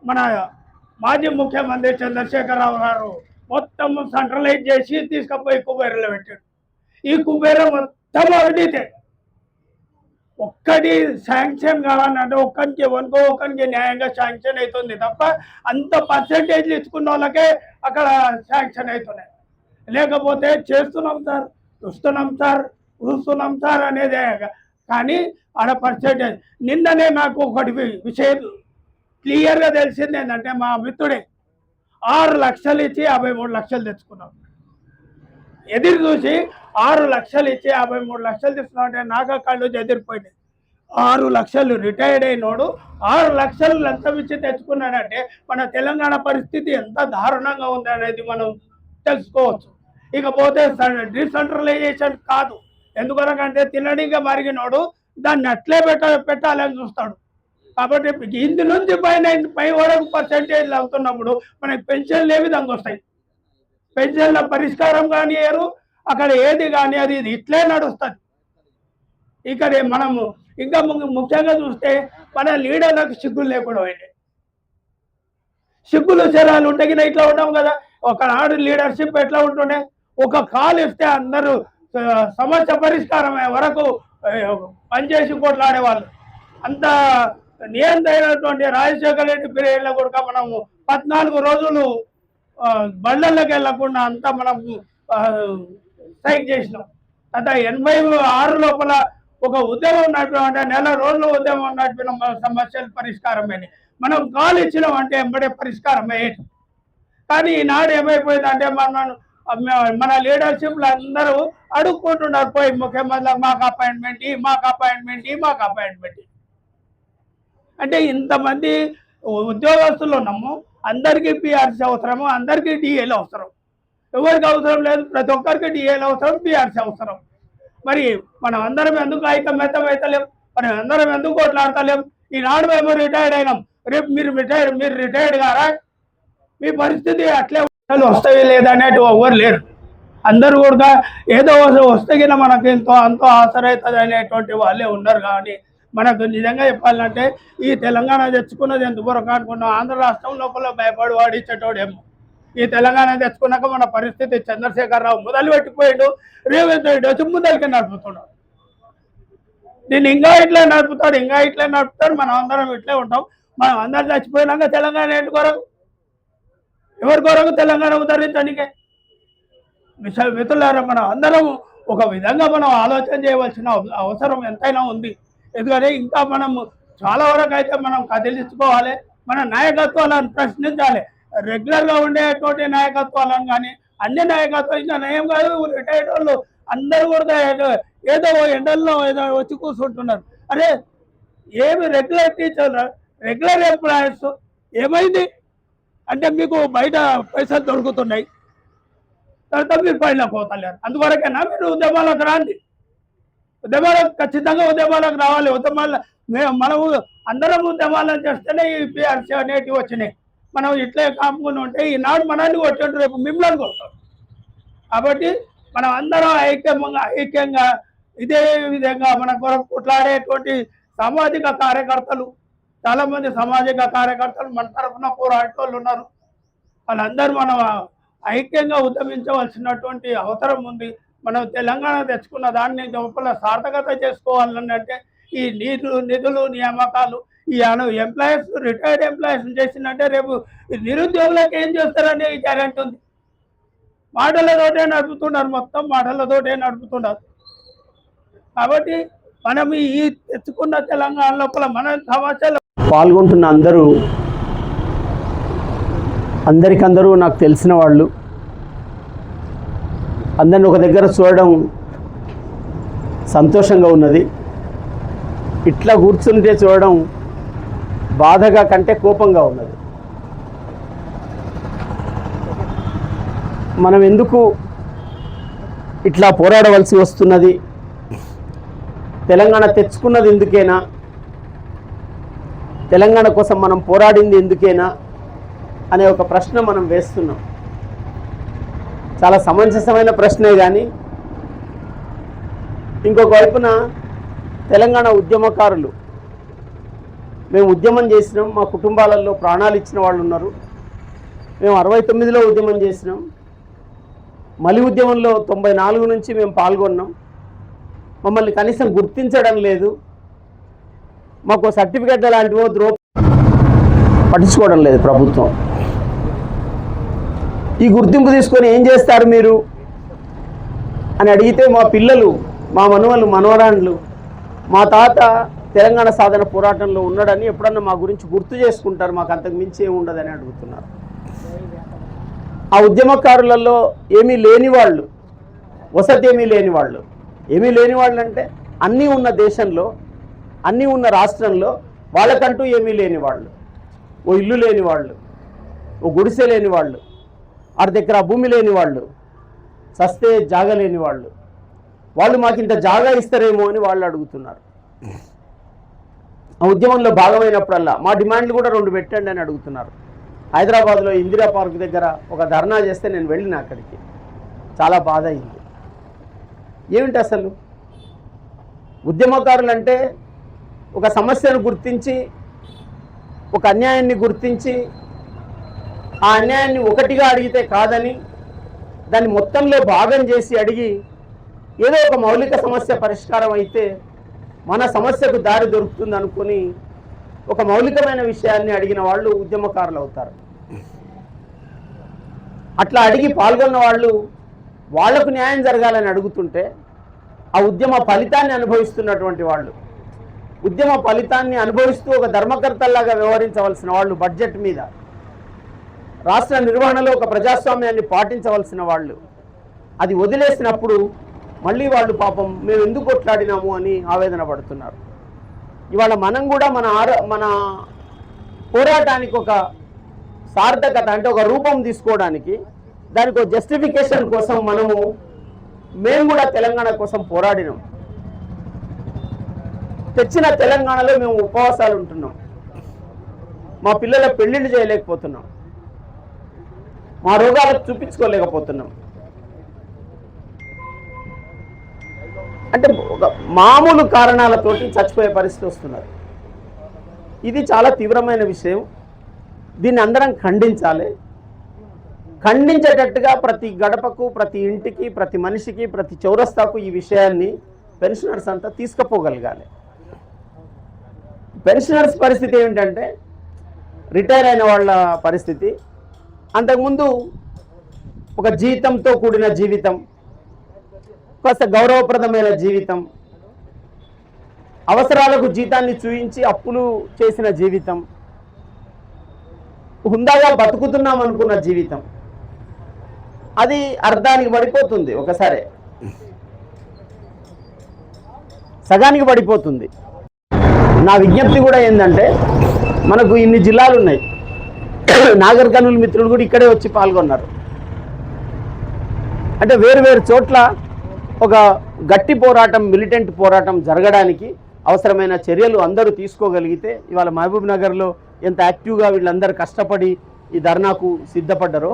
[SPEAKER 7] మన మాజీ ముఖ్యమంత్రి చంద్రశేఖరరావు గారు మొత్తం సెంట్రలైజ్ చేసి తీసుకుపోయి కుబేరలో పెట్టాడు. ఈ కుబేర మొత్తం అవినీతే. ఒక్కటి శాంక్షన్ కావాలంటే ఒకరికి న్యాయంగా శాంక్షన్ అవుతుంది తప్ప అంత పర్సెంటేజ్లు ఇచ్చుకున్న వాళ్ళకే అక్కడ శాంక్షన్ అవుతున్నాయి. లేకపోతే చేస్తున్నాం సార్, చూస్తున్నాం సార్, చూస్తున్నాం సార్ అనేదే. కానీ ఆడ పర్సెంటేజ్. నిన్ననే నాకు ఒకటి విషయం క్లియర్గా తెలిసింది ఏంటంటే, మా మిత్రుడే 6 లక్షలు ఇచ్చి 53 లక్షలు తెచ్చుకున్నాం. ఎదురు చూసి 6 లక్షలు ఇచ్చి 53 లక్షలు తీసుకున్నాం అంటే నాకు కళ్ళు ఎదిరిపోయింది. 6 లక్షలు రిటైర్డ్ అయినోడు 6 లక్షలు లంచం ఇచ్చి తెచ్చుకున్నాడంటే మన తెలంగాణ పరిస్థితి ఎంత దారుణంగా ఉంది అనేది మనం తెలుసుకోవచ్చు. ఇకపోతే డిసెంట్రలైజేషన్ కాదు, ఎందుకనకంటే తినడిగా మరిగినోడు దాన్ని అట్లే పెట్టాలని చూస్తాడు. కాబట్టి ఇందు నుంచి పై వరకు పర్సెంటేజ్లు అవుతున్నప్పుడు మనకి పెన్షన్లు ఏ విధంగా వస్తాయి? పెన్షన్ల పరిష్కారం కానియరు, అక్కడ ఏది కానీ అది ఇట్లే నడుస్తుంది. ఇక్కడ మనము ఇంకా ముఖ్యంగా చూస్తే మన లీడర్లకు సిగ్గులు లేకుండా పోయినాయి. సిగ్గులు శరాలు ఉంటే ఇట్లా ఉంటాం కదా. ఒకనాడు లీడర్షిప్ ఎట్లా ఉంటుండే, ఒక కాల్ ఇస్తే అందరూ సమస్య పరిష్కారం అయ్యే వరకు పనిచేసి కొట్లాడేవాళ్ళు. అంత నియంత్రైనటువంటి రాజశేఖర రెడ్డి పీరియడ్లో కూడా మనము 14 రోజులు బళ్ళల్లోకి వెళ్లకుండా అంతా మనం స్ట్రైక్ చేసినాం. గత 86 లోపల ఒక ఉద్యమం నడిపినామంటే, నెల రోజులు ఉద్యమం నడిపిన సమస్యలు పరిష్కారమైనవి. మనం కాల్ ఇచ్చినాం అంటే ఎంబడే పరిష్కారం అయ్యేది. కానీ ఈనాడు ఏమైపోయిందంటే, మన లీడర్షిప్లు అందరూ అడుక్కుంటున్నారు పోయి ముఖ్యమంత్రి మాకు అపాయింట్మెంట్, మాకు అపాయింట్మెంట్, మాకు అపాయింట్మెంట్. అంటే ఇంతమంది ఉద్యోగస్తులు ఉన్నాము, అందరికీ పిఆర్సీ అవసరము, అందరికీ డిఏలు అవసరం. ఎవరికి అవసరం లేదు, ప్రతి ఒక్కరికి డిఏలు అవసరం, పిఆర్సీ అవసరం. మరి మనం అందరం ఎందుకు ఐకమత్యం అవుతలేం? మనం అందరం ఎందుకు కొట్లాడతలేం? ఈనాడు మేము రిటైర్డ్ అయినాం, రేపు మీరు రిటైర్డ్ కారా? మీ పరిస్థితి అట్లే వస్తాయి లేదనేటి ఎవరు లేరు. అందరూ కూడా ఏదో వస్తే కింద మనకి అంతో ఆసరైతుంది అనేటువంటి వాళ్ళే ఉన్నారు. కానీ మనకు నిజంగా చెప్పాలంటే ఈ తెలంగాణ తెచ్చుకున్నది ఎందుకొరకు అనుకున్నాం, ఆంధ్ర రాష్ట్రం లోపల భయపడి వాడిచ్చేటోడేమో. ఈ తెలంగాణ తెచ్చుకున్నాక మన పరిస్థితి చంద్రశేఖరరావు మొదలు పెట్టిపోయాడు, రేవంత్ రెడ్డి వచ్చి ముందరికి నడుపుతున్నాడు. దీన్ని ఇంకా ఇట్లా నడుపుతాడు, మనం అందరం ఇట్లే ఉంటాం. మనం అందరం చచ్చిపోయినాక తెలంగాణ ఎందుకొరకు? ఎవరి కొరకు తెలంగాణ ఉద్ధరించడానికే. మిత్రులారా, మనం అందరం ఒక విధంగా మనం ఆలోచన చేయవలసిన అవసరం ఎంతైనా ఉంది. ఎందుకంటే ఇంకా మనం చాలా వరకు అయితే మనం కదిలించుకోవాలి, మన నాయకత్వాలను ప్రశ్నించాలి. రెగ్యులర్గా ఉండేటువంటి నాయకత్వాలను కానీ అన్ని నాయకత్వం ఇంకా నయం కాదు. రిటైర్డ్ వాళ్ళు అందరూ కూడా ఏదో ఎండల్లో ఏదో వచ్చి కూర్చుంటున్నారు. అరే ఏమి రెగ్యులర్ టీచర్, రెగ్యులర్ ఎంప్లాయీస్ ఏమైంది అంటే మీకు బయట పైసలు దొరుకుతున్నాయి, తర్వాత మీరు పైన పోతలేరు. అందువరకేనా మీరు ఉద్యమాలకు రాండి. ఉద్యమాలకు ఖచ్చితంగా ఉద్యమాలకు రావాలి. మనము అందరం ఉద్యమాలను చేస్తేనే ఈ పిఆర్సీ అనేటివి వచ్చినాయి. మనం ఇట్లే కాపుకుని ఉంటే ఈనాడు మనల్ని కొట్టాడు, రేపు మిమ్మల్ని కొట్టాడు. కాబట్టి మనం అందరం ఐక్యంగా ఇదే విధంగా మన కొరకు కొట్లాడేటువంటి సామాజిక కార్యకర్తలు, చాలామంది సామాజిక కార్యకర్తలు మన తరఫున పోరాటోళ్ళు ఉన్నారు. వాళ్ళందరూ మనం ఐక్యంగా ఉద్యమించవలసినటువంటి అవసరం ఉంది. మనం తెలంగాణ తెచ్చుకున్న దాన్ని లోపల సార్థకత చేసుకోవాలంటే ఈ నిధులు నియామకాలు ఈ ఎంప్లాయీస్, రిటైర్డ్ ఎంప్లాయీస్ చేసిందంటే రేపు నిరుద్యోగులకు ఏం చేస్తారనే గ్యారెంటీ ఉంది. మాటలతోటే నడుపుతున్నారు, మొత్తం మాటలతోటే నడుపుతున్నారు. కాబట్టి మనం ఈ తెచ్చుకున్న తెలంగాణ లోపల మన సమస్యలు
[SPEAKER 8] పాల్గొంటున్న అందరికందరూ నాకు తెలిసిన వాళ్ళు, అందరిని ఒక దగ్గర చూడడం సంతోషంగా ఉన్నది. ఇట్లా కూర్చుంటే చూడడం బాధగా కంటే కోపంగా ఉన్నది. మనం ఎందుకు ఇట్లా పోరాడవలసి వస్తున్నది? తెలంగాణ తెచ్చుకున్నది ఎందుకేనా? తెలంగాణ కోసం మనం పోరాడింది ఎందుకేనా అనే ఒక ప్రశ్న మనం వేస్తున్నాం. చాలా సమంజసమైన ప్రశ్నే. కానీ ఇంకొక వైపున తెలంగాణ ఉద్యమకారులు, మేము ఉద్యమం చేసినాం, మా కుటుంబాలలో ప్రాణాలు ఇచ్చిన వాళ్ళు ఉన్నారు. మేము 69లో ఉద్యమం చేసినాం, మలి ఉద్యమంలో 94 నుంచి మేము పాల్గొన్నాం. మమ్మల్ని కనీసం గుర్తించడం లేదు, మాకు సర్టిఫికెట్ లాంటివో పట్టించుకోవడం లేదు ప్రభుత్వం. ఈ గుర్తింపు తీసుకొని ఏం చేస్తారు మీరు అని అడిగితే మా పిల్లలు, మా మనవలు, మనవరాండ్లు, మా తాత తెలంగాణ సాధన పోరాటంలో ఉన్నాడని ఎప్పుడన్నా మా గురించి గుర్తు చేసుకుంటారు, మాకు అంతకు మించి ఏమి ఉండదని అడుగుతున్నారు. ఆ ఉద్యమకారులలో ఏమీ లేని వాళ్ళు, వసతి ఏమీ లేని వాళ్ళు, ఏమీ లేని వాళ్ళు అంటే అన్నీ ఉన్న దేశంలో, అన్నీ ఉన్న రాష్ట్రంలో వాళ్ళకంటూ ఏమీ లేని వాళ్ళు, ఓ ఇల్లు లేని వాళ్ళు, ఓ గుడిసె లేని వాళ్ళు, ఆడి దగ్గర భూమి లేని వాళ్ళు, సస్తే జాగా లేని వాళ్ళు, వాళ్ళు మాకు ఇంత జాగా ఇస్తారేమో అని వాళ్ళు అడుగుతున్నారు. ఆ ఉద్యమంలో భాగమైనప్పుడల్లా మా డిమాండ్లు కూడా 2 పెట్టండి అని అడుగుతున్నారు. హైదరాబాద్లో ఇందిరా పార్క్ దగ్గర ఒక ధర్నా చేస్తే నేను వెళ్ళిన అక్కడికి, చాలా బాధ అయింది. ఏమిటి అసలు ఉద్యమకారులు అంటే? ఒక సమస్యను గుర్తించి, ఒక అన్యాయాన్ని గుర్తించి, ఆ అన్యాయాన్ని ఒకటిగా అడిగితే కాదని దాన్ని మొత్తంలో భాగం చేసి అడిగి ఏదో ఒక మౌలిక సమస్య పరిష్కారం అయితే మన సమస్యకు దారి దొరుకుతుంది అనుకొని ఒక మౌలికమైన విషయాన్ని అడిగిన వాళ్ళు ఉద్యమకారులు అవుతారు. అట్లా అడిగి పాల్గొన్న వాళ్ళు వాళ్లకు న్యాయం జరగాలని అడుగుతుంటే ఆ ఉద్యమ ఫలితాన్ని అనుభవిస్తున్నటువంటి వాళ్ళు, ఉద్యమ ఫలితాన్ని అనుభవిస్తూ ఒక ధర్మకర్తల్లాగా వ్యవహరించవలసిన వాళ్ళు, బడ్జెట్ మీద, రాష్ట్ర నిర్వహణలో ఒక ప్రజాస్వామ్యాన్ని పాటించవలసిన వాళ్ళు, అది వదిలేసినప్పుడు మళ్ళీ వాళ్ళు పాపం మేము ఎందుకు కొట్లాడినాము అని ఆవేదన పడుతున్నారు. ఇవాళ మనం కూడా మన పోరాటానికి ఒక సార్థకత అంటే ఒక రూపం తీసుకోవడానికి, దానికి ఒక జస్టిఫికేషన్ కోసం మేము కూడా తెలంగాణ కోసం పోరాడినాం. తెచ్చిన తెలంగాణలో మేము ఉపవాసాలు ఉంటున్నాం, మా పిల్లల పెళ్లిళ్ళు చేయలేకపోతున్నాం, మా రోగాలకు చూపించుకోలేకపోతున్నాం. అంటే ఒక మామూలు కారణాలతోటి చచ్చిపోయే పరిస్థితి వస్తున్నారు. ఇది చాలా తీవ్రమైన విషయం. దీన్ని అందరం ఖండించాలి. ఖండించేటట్టుగా ప్రతి గడపకు, ప్రతి ఇంటికి, ప్రతి మనిషికి, ప్రతి చౌరస్తాకు ఈ విషయాన్ని పెన్షనర్స్ అంతా తీసుకుపోగలగాలి. పెన్షనర్స్ పరిస్థితి ఏమిటంటే రిటైర్ అయిన వాళ్ళ పరిస్థితి, అంతకుముందు ఒక జీతంతో కూడిన జీవితం, కాస్త గౌరవప్రదమైన జీవితం, అవసరాలకు జీతాన్ని చూయించి అప్పులు చేసిన జీవితం, హుందాగా బతుకుతున్నాం అనుకున్న జీవితం, అది అర్థానికి పడిపోతుంది, ఒకసారి సగానికి పడిపోతుంది. నా విజ్ఞప్తి కూడా ఏంటంటే, మనకు ఇన్ని జిల్లాలు ఉన్నాయి, నాగర్ కర్నూలు మిత్రులు కూడా ఇక్కడే వచ్చి పాల్గొన్నారు. అంటే వేరు వేరు చోట్ల ఒక గట్టి పోరాటం, మిలిటెంట్ పోరాటం జరగడానికి అవసరమైన చర్యలు అందరూ తీసుకోగలిగితే, ఇవాళ మహబూబ్ నగర్లో ఎంత యాక్టివ్గా వీళ్ళందరూ కష్టపడి ఈ ధర్నాకు సిద్ధపడ్డారో,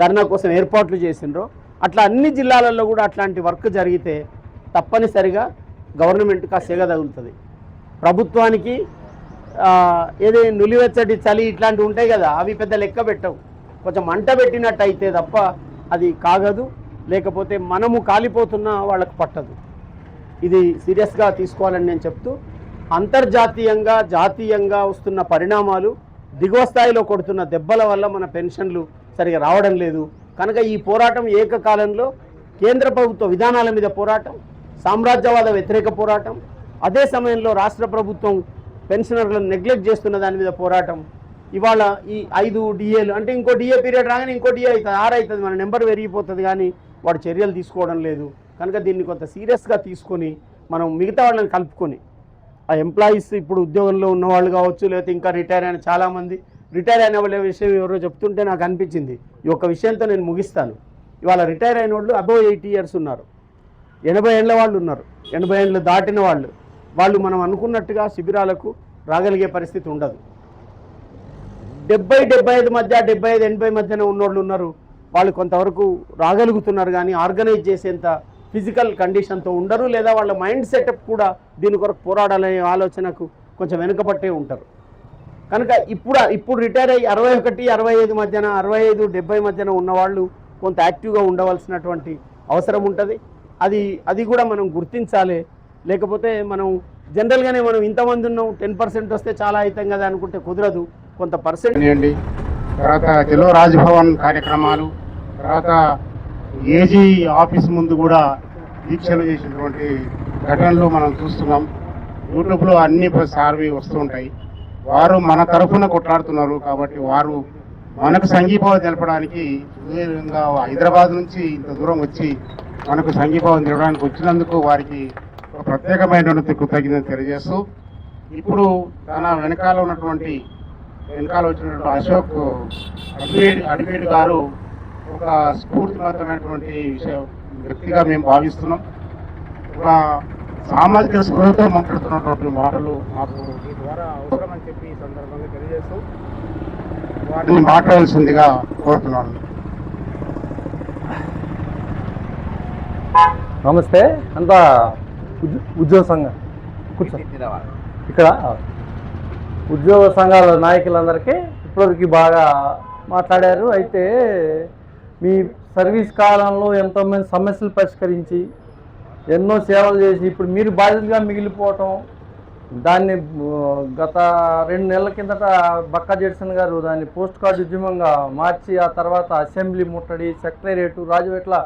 [SPEAKER 8] ధర్నా కోసం ఏర్పాట్లు చేసినరో, అట్లా అన్ని జిల్లాలలో కూడా అట్లాంటి వర్క్ జరిగితే తప్పనిసరిగా గవర్నమెంట్కి ఆ సెగ తగులుతుంది. ప్రభుత్వానికి ఏదో నులివెచ్చటి చలి ఇట్లాంటివి ఉంటాయి కదా, అవి పెద్ద లెక్క పెట్టవు. కొంచెం మంట పెట్టినట్టు అయితే తప్ప అది కాగదు, లేకపోతే మనము కాలిపోతున్నా వాళ్ళకు పట్టదు. ఇది సీరియస్గా తీసుకోవాలని నేను చెప్తూ, అంతర్జాతీయంగా జాతీయంగా వస్తున్న పరిణామాలు, దిగువ స్థాయిలో కొడుతున్న దెబ్బల వల్ల మన పెన్షన్లు సరిగా రావడం లేదు. కనుక ఈ పోరాటం ఏకకాలంలో కేంద్ర ప్రభుత్వ విధానాల మీద పోరాటం, సామ్రాజ్యవాద వ్యతిరేక పోరాటం, అదే సమయంలో రాష్ట్ర ప్రభుత్వం పెన్షనర్లను నెగ్లెక్ట్ చేస్తున్న దాని మీద పోరాటం. ఇవాళ ఈ 5 డిఏలు అంటే ఇంకో డిఏ పీరియడ్ రాగానే ఇంకో డిఏ అవుతుంది, 6 అవుతుంది, మన నెంబర్ పెరిగిపోతుంది, కానీ వాడు చర్యలు తీసుకోవడం లేదు. కనుక దీన్ని కొంత సీరియస్గా తీసుకొని మనం మిగతా వాళ్ళని కలుపుకొని, ఆ ఎంప్లాయీస్ ఇప్పుడు ఉద్యోగంలో ఉన్నవాళ్ళు కావచ్చు, లేకపోతే ఇంకా రిటైర్ అయిన చాలామంది, రిటైర్ అయిన వాళ్ళ విషయం ఎవరో చెప్తుంటే నాకు అనిపించింది. ఈ ఒక్క విషయంతో నేను ముగిస్తాను. ఇవాళ రిటైర్ అయిన వాళ్ళు అబోవ్ 80 years ఉన్నారు, 80 ఏళ్ళ వాళ్ళు ఉన్నారు, 80 ఏళ్ళు దాటిన వాళ్ళు మనం అనుకున్నట్టుగా శిబిరాలకు రాగలిగే పరిస్థితి ఉండదు. 70-75 మధ్య, 75-80 మధ్యన ఉన్నోళ్ళు ఉన్నారు, వాళ్ళు కొంతవరకు రాగలుగుతున్నారు, కానీ ఆర్గనైజ్ చేసేంత ఫిజికల్ కండిషన్తో ఉండరు, లేదా వాళ్ళ మైండ్ సెటప్ కూడా దీని కొరకు పోరాడాలనే ఆలోచనకు కొంచెం వెనుకబట్టే ఉంటారు. కనుక ఇప్పుడు రిటైర్ అయ్యి 61-65 మధ్యన, 65-70 మధ్యన ఉన్నవాళ్ళు కొంత యాక్టివ్గా ఉండవలసినటువంటి అవసరం ఉంటుంది. అది కూడా మనం గుర్తించాలి. లేకపోతే మనం జనరల్గానే మనం ఇంతమంది ఉన్నాం, 10% వస్తే చాలా అవుతాం కదా అనుకుంటే కుదరదు. కొంత పర్సెంట్
[SPEAKER 1] చేయండి. తర్వాత తెలుగు రాజ్భవన్ కార్యక్రమాలు, తర్వాత ఏజీ ఆఫీస్ ముందు కూడా దీక్షలు చేసినటువంటి ఘటనలు మనం చూస్తున్నాం. యూట్యూబ్లో అన్ని సార్వి వస్తూ ఉంటాయి. వారు మన తరఫున కొట్లాడుతున్నారు కాబట్టి వారు మనకు సంఘీభావం తెలపడానికి సుదీర్ఘంగా హైదరాబాద్ నుంచి ఇంత దూరం వచ్చి మనకు సంఘీభావం తెలపడానికి వచ్చినందుకు వారికి ఒక ప్రత్యేకమైనటువంటి కృతజ్ఞతలు తెలియజేస్తూ, ఇప్పుడు తన వెనకాల వచ్చినటువంటి అశోక్ అడ్వేట్ గారు ఒక స్ఫూర్తివంతమైనటువంటి వ్యక్తిగా మేము భావిస్తున్నాం. ఒక సామాజిక స్పృహతో మాట్లాడుతున్నటువంటి మాటలు మాకు ఈ ద్వారా అవసరమని చెప్పి ఈ సందర్భంగా తెలియజేస్తూ వాటిని మాట్లాడాల్సిందిగా కోరుతున్నాను.
[SPEAKER 5] నమస్తే. అంతా ఉద్యోగ సంఘం ఇక్కడ ఉద్యోగ సంఘాల నాయకులందరికీ ఇప్పటివరకు బాగా మాట్లాడారు. అయితే మీ సర్వీస్ కాలంలో ఎంతోమంది సమస్యలు పరిష్కరించి ఎన్నో సేవలు చేసి ఇప్పుడు మీరు బాధ్యతగా మిగిలిపోవటం, దాన్ని గత 2 నెలల కిందట బక్కా జడ్సన్ గారు దాన్ని పోస్ట్ కార్డు ఉద్యమంగా మార్చి, ఆ తర్వాత అసెంబ్లీ ముట్టడి, సెక్రటేరియట్, రాజవేట్ల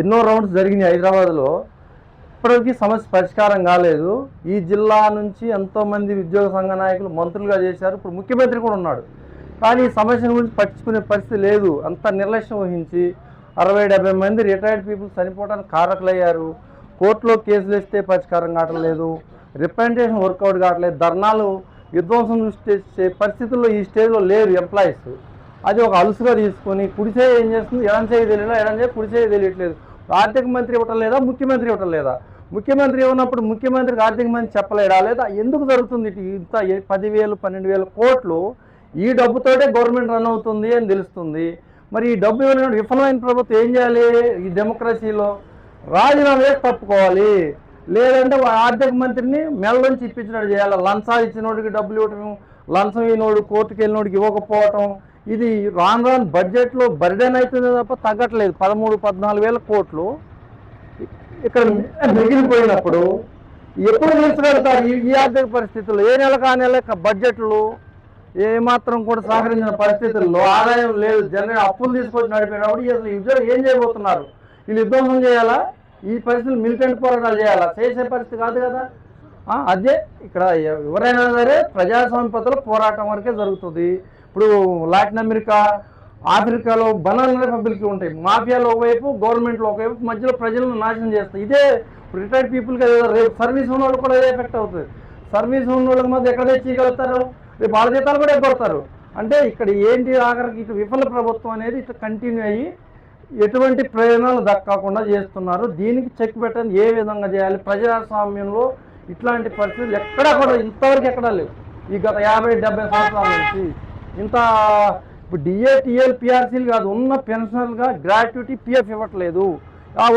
[SPEAKER 5] ఎన్నో రౌండ్స్ జరిగినాయి హైదరాబాద్లో. ఇప్పటికీ సమస్య పరిష్కారం కాలేదు. ఈ జిల్లా నుంచి ఎంతోమంది ఉద్యోగ సంఘ నాయకులు మంత్రులుగా చేశారు, ఇప్పుడు ముఖ్యమంత్రి కూడా ఉన్నాడు, కానీ ఈ సమస్య గురించి పట్టించుకునే పరిస్థితి లేదు. అంత నిర్లక్ష్యం వహించి 60-70 మంది రిటైర్డ్ పీపుల్ చనిపోవడానికి కారకులయ్యారు. కోర్టులో కేసులు వేస్తే పరిష్కారం కావట్లేదు, రిప్రజెంటేషన్ వర్కౌట్ కావట్లేదు, ధర్నాలు విధ్వంసం చేసే పరిస్థితుల్లో ఈ స్టేజ్లో లేరు ఎంప్లాయీస్. అది ఒక అలుసుగా తీసుకొని కుడిసే ఏం చేస్తుంది, ఎడం చేయి తెలియదా, ఎడం చేయి కుడిసే తెలియట్లేదు. ఆర్థిక మంత్రి ఇవ్వటం లేదా, ముఖ్యమంత్రి ఇవ్వటం లేదా? ముఖ్యమంత్రి ఇవ్వనప్పుడు ముఖ్యమంత్రికి ఆర్థిక మంత్రి చెప్పలేడా? లేదా ఎందుకు జరుగుతుంది ఇంత 10,000-12,000 కోట్లు? ఈ డబ్బుతోటే గవర్నమెంట్ రన్ అవుతుంది అని తెలుస్తుంది. మరి ఈ డబ్బు ఇవ్వలేని విఫలమైన ప్రభుత్వం ఏం చేయాలి? ఈ డెమోక్రసీలో రాజీనామా చేసి తప్పుకోవాలి, లేదంటే ఆర్థిక మంత్రిని మెడలోంచి ఇప్పించినట్టు చేయాలి. లంచాలు ఇచ్చినోడికి డబ్బులు ఇవ్వటం, లంచం ఇవ్వనోడు కోర్టుకు వెళ్ళినోడికి ఇవ్వకపోవటం, ఇది రాను బడ్జెట్లో బర్డెన్ అవుతుంది తప్ప తగ్గట్లేదు. 13-14,000 కోట్లు ఇక్కడ మిగిలిపోయినప్పుడు ఎప్పుడు తీర్చగలుగుతారు? ఈ ఆర్థిక పరిస్థితుల్లో ఏ నెలకు ఆ నెల బడ్జెట్లు ఏమాత్రం కూడా సహకరించిన పరిస్థితుల్లో ఆదాయం లేదు. జనం అప్పులు తీసుకొచ్చి నడిపినప్పుడు అసలు యుద్ధం ఏం చేయబోతున్నారు? వీళ్ళు యుద్ధం చేయాలా? ఈ పరిస్థితులు మిలిటెంట్ పోరాటాలు చేయాలా? చేసే పరిస్థితి కాదు కదా. అదే ఇక్కడ ఎవరైనా సరే ప్రజాస్వామ్య పద్ధతిలో పోరాటం వరకే జరుగుతుంది. ఇప్పుడు లాటిన్ అమెరికా, ఆఫ్రికాలో బనానా రిపబ్లిక్ ఉంటాయి. మాఫియాలో ఒకవైపు, గవర్నమెంట్లో ఒకవైపు, మధ్యలో ప్రజలను నాశనం చేస్తాయి. ఇదే రిటైర్డ్ పీపుల్కి రేపు సర్వీస్ ఉన్న వాళ్ళు కూడా అదే ఎఫెక్ట్ అవుతుంది. సర్వీస్ ఉన్న వాళ్ళకి మధ్య ఎక్కడ తెచ్చేయగలుగుతారు? రేపు వాళ్ళ జీతాలు కూడా ఎగ్గొడతారు. అంటే ఇక్కడ ఏంటి, ఆఖరికి ఇటు విఫల ప్రభుత్వం అనేది ఇటు కంటిన్యూ అయ్యి ఎటువంటి ప్రయోజనాలు దక్కకుండా చేస్తున్నారు. దీనికి చెక్ పెట్టని ఏ విధంగా చేయాలి? ప్రజాస్వామ్యంలో ఇట్లాంటి పరిస్థితులు ఎక్కడా కూడా ఇంతవరకు ఎక్కడా లేవు. ఈ గత 50-70 సంవత్సరాల నుంచి ఇంత ఇప్పుడు డిఏ, టీఎల్, పిఆర్సీలు కాదు, ఉన్న పెన్షనల్గా గ్రాట్యుటీ, పిఎఫ్ ఇవ్వట్లేదు.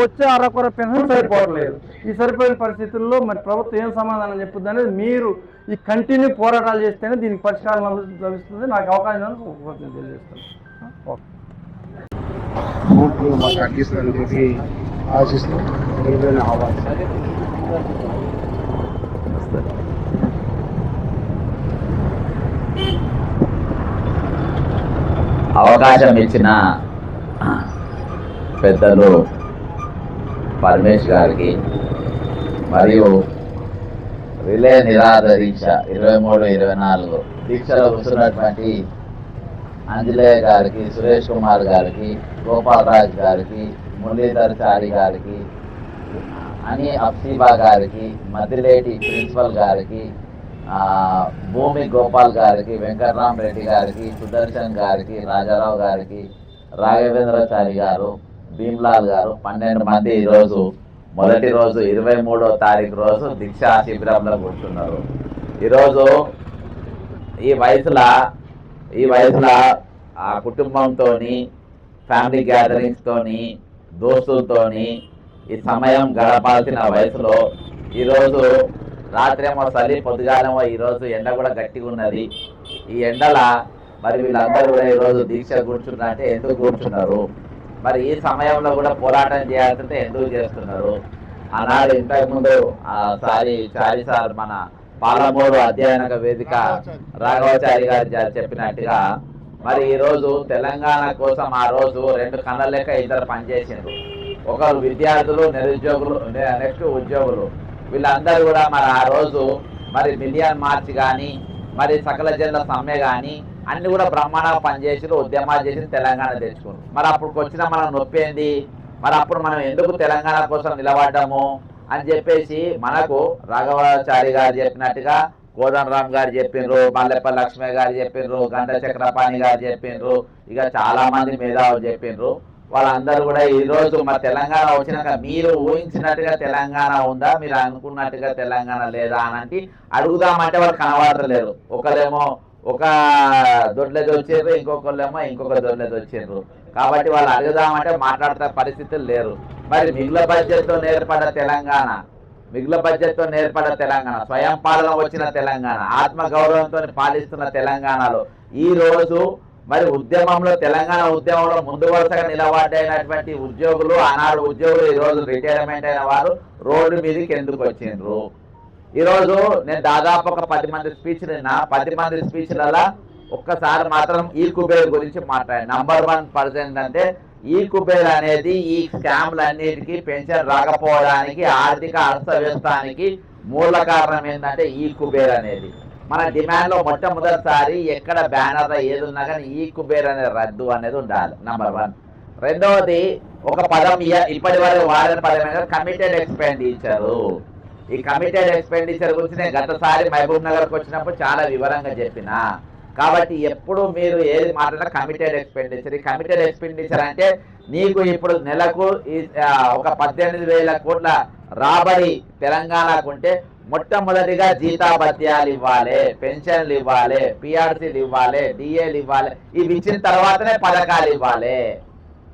[SPEAKER 5] వచ్చే అరకొర పెన్షన్ సరిపోవట్లేదు. ఈ సరిపోయిన పరిస్థితుల్లో మరి ప్రభుత్వం ఏం సమాధానం చెప్పుద్ది అనేది మీరు ఈ కంటిన్యూ పోరాటాలు చేస్తేనే దీనికి పరిష్కారం లభిస్తుంది. నాకు అవకాశం తెలియజేస్తాను.
[SPEAKER 9] అవకాశం ఇచ్చిన పెద్దలు పరమేష్ గారికి మరియు రిలే నిరాధ దీక్ష 23-24 దీక్షలో కూర్చున్నటువంటి అంజలేయ గారికి, సురేష్ కుమార్ గారికి, గోపాలరాజ్ గారికి, మురళీధర్ చారి గారికి, అని అప్సీబా గారికి, మద్దిలేటి ప్రిన్సిపల్ గారికి, భూమి గోపాల్ గారికి, వెంకట్రామరెడ్డి గారికి, సుదర్శన్ గారికి, రాజారావు గారికి, రాఘవేంద్రచారి గారు, భీమ్లాల్ గారు 12 మంది ఈరోజు మొదటి రోజు 23వ తారీఖు రోజు దీక్షా శిబిరంలో కూర్చున్నారు. ఈరోజు ఈ వయసులో ఆ కుటుంబంతో, ఫ్యామిలీ గ్యాదరింగ్స్తో, దోస్తులతో ఈ సమయం గడపాల్సిన వయసులో ఈరోజు రాత్రేమో చలి, పొద్దుగాలేమో ఈరోజు ఎండ కూడా గట్టిగా ఉన్నది. ఈ ఎండల మరి వీళ్ళందరూ కూడా ఈరోజు దీక్ష కూర్చున్నారంటే ఎందుకు కూర్చున్నారు? మరి ఈ సమయంలో కూడా పోరాటం చేయాల్సింటే ఎందుకు చేస్తున్నారు? ఆనాడు ఇంతకుముందు చారి సార్ మన పాలమూరు అధ్యయన వేదిక రాఘవాచారి గారు చెప్పినట్టుగా మరి ఈరోజు తెలంగాణ కోసం ఆ రోజు 2 కళ్ళ లెక్క ఇద్దరు పనిచేసిండ్రు. ఒకరు విద్యార్థులు, నిరుద్యోగులు, నెక్స్ట్ ఉద్యోగులు. వీళ్ళందరూ కూడా మరి ఆ రోజు మరి మిలియన్ మార్చ్ కానీ, మరి సకల జనుల సమ్మె కానీ అన్ని కూడా బ్రహ్మాండంగా పనిచేసి ఉద్యమాలు చేసి తెలంగాణ తెచ్చుకున్నారు. మరి అప్పుడు వచ్చిన మనం నొప్పేంది? మరి అప్పుడు మనం ఎందుకు తెలంగాణ కోసం నిలబడ్డాము అని చెప్పేసి మనకు రాఘవాచారి గారు చెప్పినట్టుగా, కోదండరామ్ గారు చెప్పిండ్రు, మల్లెపల్లి లక్ష్మి గారు చెప్పిండ్రు, గంట చక్రపాణి గారు చెప్పిండ్రు, ఇక చాలా మంది మేధావులు చెప్పిండ్రు. వాళ్ళందరూ కూడా ఈరోజు మా తెలంగాణ వచ్చినాక మీరు ఊహించినట్టుగా తెలంగాణ ఉందా, మీరు అనుకున్నట్టుగా తెలంగాణ లేదా అని అడుగుదామంటే వాళ్ళు కనబడతలేరు. ఒకరేమో ఒక దొడ్లది వచ్చారు, ఇంకొకళ్ళేమో ఇంకొక దొడ్లది వచ్చారు. కాబట్టి వాళ్ళు అడుగుదామంటే మాట్లాడుతున్న పరిస్థితులు లేరు. మరి మిగుల బడ్జెట్తో నేర్పడ్డ తెలంగాణ, స్వయం పాలన వచ్చిన తెలంగాణ, ఆత్మగౌరవంతో పాలిస్తున్న తెలంగాణలో ఈ రోజు మరి ఉద్యమంలో, తెలంగాణ ఉద్యమంలో ముందు వరుసగా నిలబడ్డైనటువంటి ఉద్యోగులు, ఆనాడు ఉద్యోగులు ఈరోజు రిటైర్మెంట్ అయిన వారు రోడ్డు మీదకి ఎందుకు వచ్చిండ్రు? ఈరోజు నేను దాదాపు ఒక 10 మంది స్పీచ్లు విన్నా. 10 మంది స్పీచ్లలో ఒక్కసారి మాత్రం ఈ కుబేర్ గురించి మాట్లాడాను. నంబర్ 1% అంటే ఈ కుబేర్ అనేది ఈ స్కామ్లన్నిటికీ పెన్షన్ రాకపోవడానికి, ఆర్థిక అర్థవ్యవస్థానికి మూల కారణం ఏంటంటే ఈ కుబేర్ అనేది. మన డిమాండ్లో మొట్టమొదటిసారి ఎక్కడ బ్యానర్ ఏది ఉన్నా కానీ ఈ కుబేర్ అనే రద్దు అనేది ఉండాలి, నంబర్ 1. రెండవది ఒక పదం ఇప్పటి వరకు వాడిన పదం కమిటెడ్ ఎక్స్పెండిచర్. ఈ కమిటెడ్ ఎక్స్పెండిచర్ గురించి నేను గతసారి మహబూబ్ నగర్కి వచ్చినప్పుడు చాలా వివరంగా చెప్పిన. కాబట్టి ఎప్పుడు మీరు ఏది మాట్లాడినా కమిటెడ్ ఎక్స్పెండిచర్. ఈ కమిటెడ్ ఎక్స్పెండిచర్ అంటే నీకు ఇప్పుడు నెలకు ఒక 18,000 కోట్ల రాబడి తెలంగాణకు ఉంటే మొట్టమొదటిగా జీతాభత్యాలు ఇవ్వాలి, పెన్షన్లు ఇవ్వాలి, పిఆర్సీలు ఇవ్వాలి, డిఏలు ఇవ్వాలి. ఇవి ఇచ్చిన తర్వాతనే పథకాలు ఇవ్వాలి.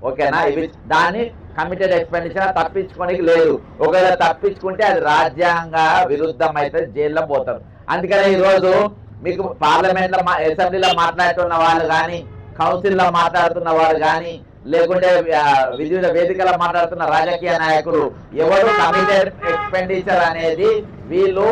[SPEAKER 9] ఓకేనా? ఇవి దాన్ని కమిటెడ్ ఎక్స్పెండిచర్ తప్పించుకోనికి లేదు. ఒకవేళ తప్పించుకుంటే అది రాజ్యాంగ విరుద్ధం అయితే జైల్లో పోతారు. అందుకనే ఈరోజు మీకు పార్లమెంట్లో, అసెంబ్లీలో మాట్లాడుతున్న వాళ్ళు కానీ, కౌన్సిల్లో మాట్లాడుతున్న వాళ్ళు కానీ, లేకుంటే వివిధ వేదికలో మాట్లాడుతున్న రాజకీయ నాయకులు ఎవరు కమిటెడ్ ఎక్స్పెండిచర్ అనేది వీళ్ళు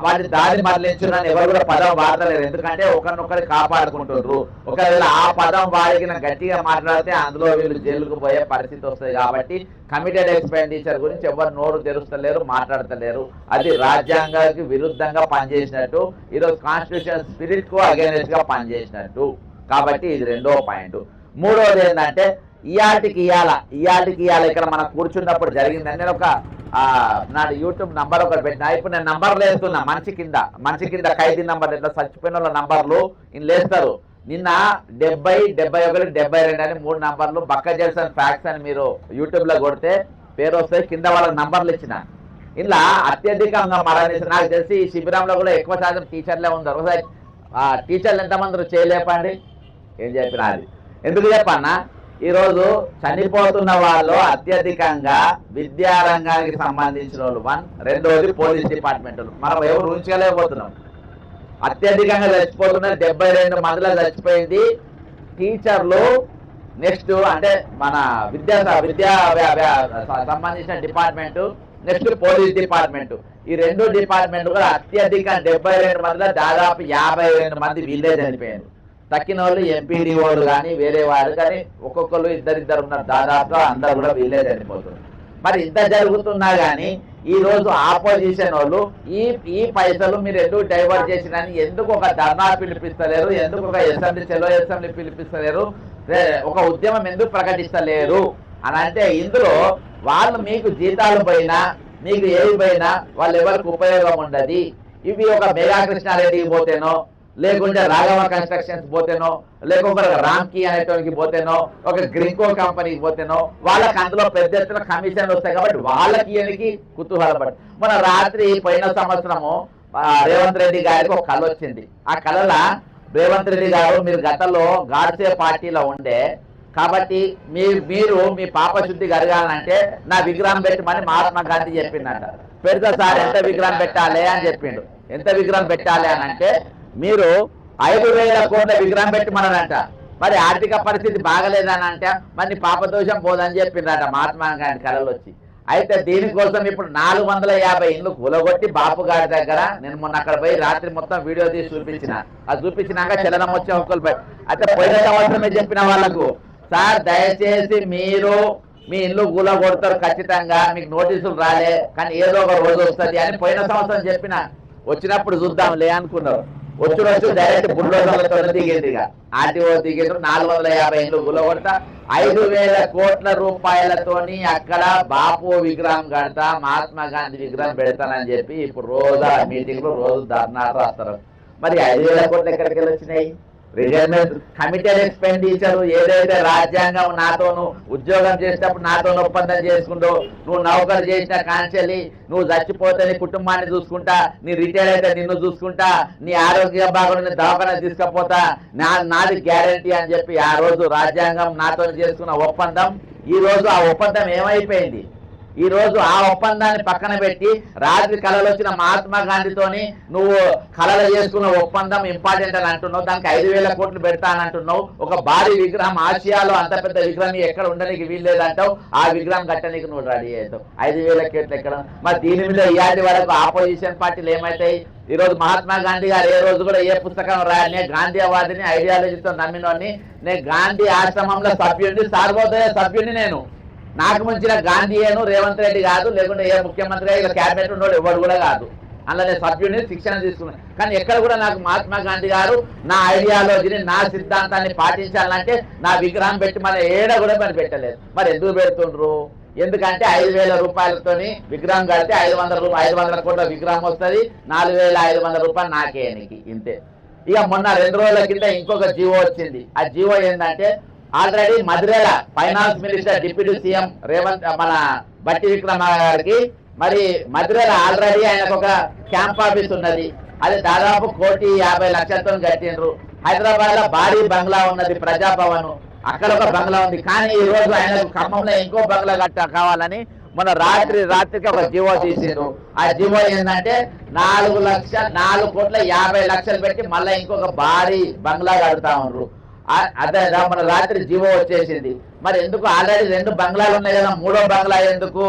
[SPEAKER 9] వాటి దారి మరలించునని ఎవరు కూడా పదం వాడతలేరు. ఎందుకంటే ఒకరినొకరు కాపాడుకుంటున్నారు. ఒకవేళ ఆ పదం వాడికి గట్టిగా మాట్లాడితే అందులో వీళ్ళు జైలుకు పోయే పరిస్థితి వస్తుంది. కాబట్టి కమిటెడ్ ఎక్స్పెండిచర్ గురించి ఎవరు నోరు తెరుస్తలేరు, మాట్లాడతలేరు. అది రాజ్యాంగానికి విరుద్ధంగా పనిచేసినట్టు, ఈరోజు కాన్స్టిట్యూషన్ స్పిరిట్ కు అగైనెస్ట్ గా పనిచేసినట్టు. కాబట్టి ఇది రెండో పాయింట్. మూడోది ఏంటంటే ఇయాటికి ఇయాల ఇక్కడ మనం కూర్చున్నప్పుడు జరిగిందని నేను ఒక నా యూట్యూబ్ నంబర్ ఒకటి పెట్టినా. ఇప్పుడు నేను నంబర్లు వేస్తున్నా మంచి కింద ఖైదీ నంబర్, ఇట్లా చచ్చిపోయిన వాళ్ళ నంబర్లు ఇన్ని లేస్తారు. నిన్న 70, 71, 72 అని 3 నంబర్లు బక్క జెల్సన్ ఫ్యాక్ట్స్ అని మీరు యూట్యూబ్ లో కొడితే పేరు వస్తాయి. కింద వాళ్ళకి నంబర్లు ఇచ్చిన. ఇలా అత్యధికంగా మరణించిన, నాకు తెలిసి ఈ శిబిరంలో కూడా ఎక్కువ శాతం టీచర్లే ఉన్నారు. ఒకసారి టీచర్లు ఎంతమంది చేయలేపండి. ఏం చెప్పినా అది ఎందుకు చెప్పన్నా, ఈరోజు చనిపోతున్న వాళ్ళు అత్యధికంగా విద్యారంగానికి సంబంధించిన వాళ్ళు 1, రెండోది పోలీస్ డిపార్ట్మెంట్. మనం ఎవరు ఊహించలేకపోతున్నాం. అత్యధికంగా చచ్చిపోతున్నారు. 72 మందిలో చచ్చిపోయింది టీచర్లు. నెక్స్ట్ అంటే మన విద్యా సంబంధించిన డిపార్ట్మెంట్, నెక్స్ట్ పోలీస్ డిపార్ట్మెంట్. ఈ 2 డిపార్ట్మెంట్ కూడా అత్యధిక 72 మందిలో దాదాపు 52 మంది వీళ్ళే చనిపోయారు. తక్కిన వాళ్ళు ఎంపీడీఓలు కానీ వేరే వాళ్ళు కానీ ఒక్కొక్కరు ఇద్దరు ఉన్నారు. దాదాపుగా అందరూ కూడా వీళ్ళే చనిపోతున్నారు. మరి ఇంత జరుగుతున్నా కానీ ఈ రోజు ఆపోజిషన్ వాళ్ళు ఈ పైసలు మీరు ఎందుకు డైవర్ట్ చేసినని ఎందుకు ఒక ధర్నా పిలిపిస్తలేరు, ఎందుకు ఒక అసెంబ్లీ పిలిపిస్తలేరు, ఒక ఉద్యమం ఎందుకు ప్రకటిస్తలేరు అని అంటే, ఇందులో వాళ్ళు మీకు జీతాలు పోయినా మీకు ఏవి పోయినా వాళ్ళు ఎవరికి ఉపయోగం ఉండదు. ఇవి ఒక మెగా కృష్ణారెడ్డికి పోతేనో, లేకుంటే రాఘవ కన్స్ట్రక్షన్స్ పోతేనో, లేకుంటే రామ్కి అనేటువంటి పోతేనో, ఒక గ్రింకో కంపెనీకి పోతేనో వాళ్ళకి అందులో పెద్ద ఎత్తున కమిషన్లు వస్తాయి. కాబట్టి వాళ్ళకి ఈయనకి కుతూహలపడి మన రాత్రి పోయిన సంవత్సరము రేవంత్ రెడ్డి గారికి ఒక కళ వచ్చింది. ఆ కళలో రేవంత్ రెడ్డి గారు మీరు గతంలో గాడ్సే పార్టీలో ఉండే కాబట్టి మీరు మీ పాపశుద్ధి కరగాలంటే నా విగ్రహం పెట్టమని మహాత్మా గాంధీ చెప్పిందంట. పెడతా సార్ ఎంత విగ్రహం పెట్టాలి అని చెప్పిండు. ఎంత విగ్రహం పెట్టాలి అని అంటే మీరు 5,000 కోట్ల విగ్రహం పెట్టమన్నారంట. మరి ఆర్థిక పరిస్థితి బాగలేదని అంటే మరి పాపదోషం పోదని చెప్పిండ్రట మహాత్మా గాంధీ కళలు వచ్చి. అయితే దీనికోసం ఇప్పుడు 450 ఇండ్లు కూలగొట్టి బాపు గారి దగ్గర నేను మొన్న అక్కడ పోయి రాత్రి మొత్తం వీడియో తీసి చూపించిన. అది చూపించినాక చలనం వచ్చే ఒక్కరు అయితే పోయిన సంవత్సరమే చెప్పిన వాళ్ళకు, సార్ దయచేసి మీరు మీ ఇల్లు కూలగొడతారు ఖచ్చితంగా, మీకు నోటీసులు రాలే కానీ ఏదో ఒక రోజు వస్తుంది అని పోయిన సంవత్సరం చెప్పిన. వచ్చినప్పుడు చూద్దాంలే అనుకున్నారు. వచ్చి డైరెక్ట్ బుల్డోజర్లతో దిగేది. ఆర్టీఓ దిగేది 450 ఇండ్లు కూలగొడతా, 5,000 కోట్ల రూపాయలతోని అక్కడ బాపు విగ్రహం కడతా, మహాత్మా గాంధీ విగ్రహం పెడతానని చెప్పి ఇప్పుడు రోజు మీటింగ్లు రోజు ధర్నాలు రాస్తారు. మరి 5,000 కోట్లు ఎక్కడికి వెళ్ళి వచ్చినాయి? రిటైర్మెంట్ కమిటెడ్ ఎక్స్పెండిచర్ ఏదైతే రాజ్యాంగం నాతోను ఉద్యోగం చేసేటప్పుడు నాతో ఒప్పందం చేసుకుంటూ నువ్వు నౌకరు చేసిన కాంచెల్లి నువ్వు చచ్చిపోతే నీ కుటుంబాన్ని చూసుకుంటా, నీ రిటైర్ అయితే నిన్ను చూసుకుంటా, నీ ఆరోగ్యం బాగుండి దవాఖాన తీసుకపోతా, నాది గ్యారంటీ అని చెప్పి ఆ రోజు రాజ్యాంగం నాతో చేసుకున్న ఒప్పందం ఈ రోజు ఆ ఒప్పందం ఏమైపోయింది? ఈ రోజు ఆ ఒప్పందాన్ని పక్కన పెట్టి రాత్రి కళలు వచ్చిన మహాత్మా గాంధీతోని నువ్వు కళలు చేసుకున్న ఒప్పందం ఇంపార్టెంట్ అని అంటున్నావు. దానికి 5,000 కోట్లు పెడతా అని అంటున్నావు. ఒక భారీ విగ్రహం ఆసియాలో అంత పెద్ద విగ్రహం ఎక్కడ ఉండడానికి వీల్లేదంటావు. ఆ విగ్రహం కట్టడానికి నువ్వు రెడీ అవుతావు. 5,000 కోట్లు ఎక్కడ? మరి దీని మీద ఇయాటి వరకు ఆపోజిషన్ పార్టీలు ఏమవుతాయి? ఈ రోజు మహాత్మా గాంధీ గారు ఏ రోజు కూడా ఏ పుస్తకం రాయని గాంధీ అవార్డుని ఐడియాలజీతో నమ్మినోని, నేను గాంధీ ఆశ్రమంలో సభ్యుడిని, సార్వోదయ సభ్యుడిని. నేను నాకు మించిన గాంధీయేను రేవంత్ రెడ్డి కాదు, లేకుంటే ఏ ముఖ్యమంత్రి ఇలా క్యాబినెట్ ఉన్నోడు ఎవరు కూడా కాదు. అందులో సభ్యుడిని శిక్షణ తీసుకున్నాను. కానీ ఎక్కడ కూడా నాకు మహాత్మా గాంధీ గారు నా ఐడియాలజీని నా సిద్ధాంతాన్ని పాటించాలంటే నా విగ్రహం పెట్టి మన ఏడ కూడా మరి పెట్టలేదు. మరి ఎందుకు పెడుతుండ్రు? ఎందుకంటే 5,000 రూపాయలతోని విగ్రహం కడితే 500 కోట్ల విగ్రహం వస్తుంది, 4,500 రూపాయలు నాకేనికి ఇంతే. ఇక మొన్న 2 రోజుల కింద ఇంకొక జీవో వచ్చింది. ఆ జీవో ఏంటంటే ఆల్రెడీ మధురైల ఫైనాన్స్ మినిస్టర్ డిప్యూటీ సీఎం మన బట్టి విక్రమార్క గారికి మరి మధురైల ఆల్రెడీ ఆయనకు ఒక క్యాంప్ ఆఫీస్ ఉన్నది. అది దాదాపు 1,50,00,000తో కట్టిండ్రు. హైదరాబాద్ లో భారీ బంగ్లా ఉన్నది ప్రజాభవన్, అక్కడ ఒక బంగ్లా ఉంది. కానీ ఈ రోజు ఆయనకు ఖమ్మంలో ఇంకో బంగ్లా కావాలని మన రాత్రికి ఒక జీవో తీసిండ్రు. ఆ జీవో ఏంటంటే 4,50,00,000 పెట్టి మళ్ళీ ఇంకొక భారీ బంగ్లా కడతా ఉన్నారు. అదే మన రాత్రి జీవో వచ్చేసింది. మరి ఎందుకు? ఆల్రెడీ 2 బంగ్లాలు ఉన్నాయి కదా, 3వ బంగ్లా ఎందుకు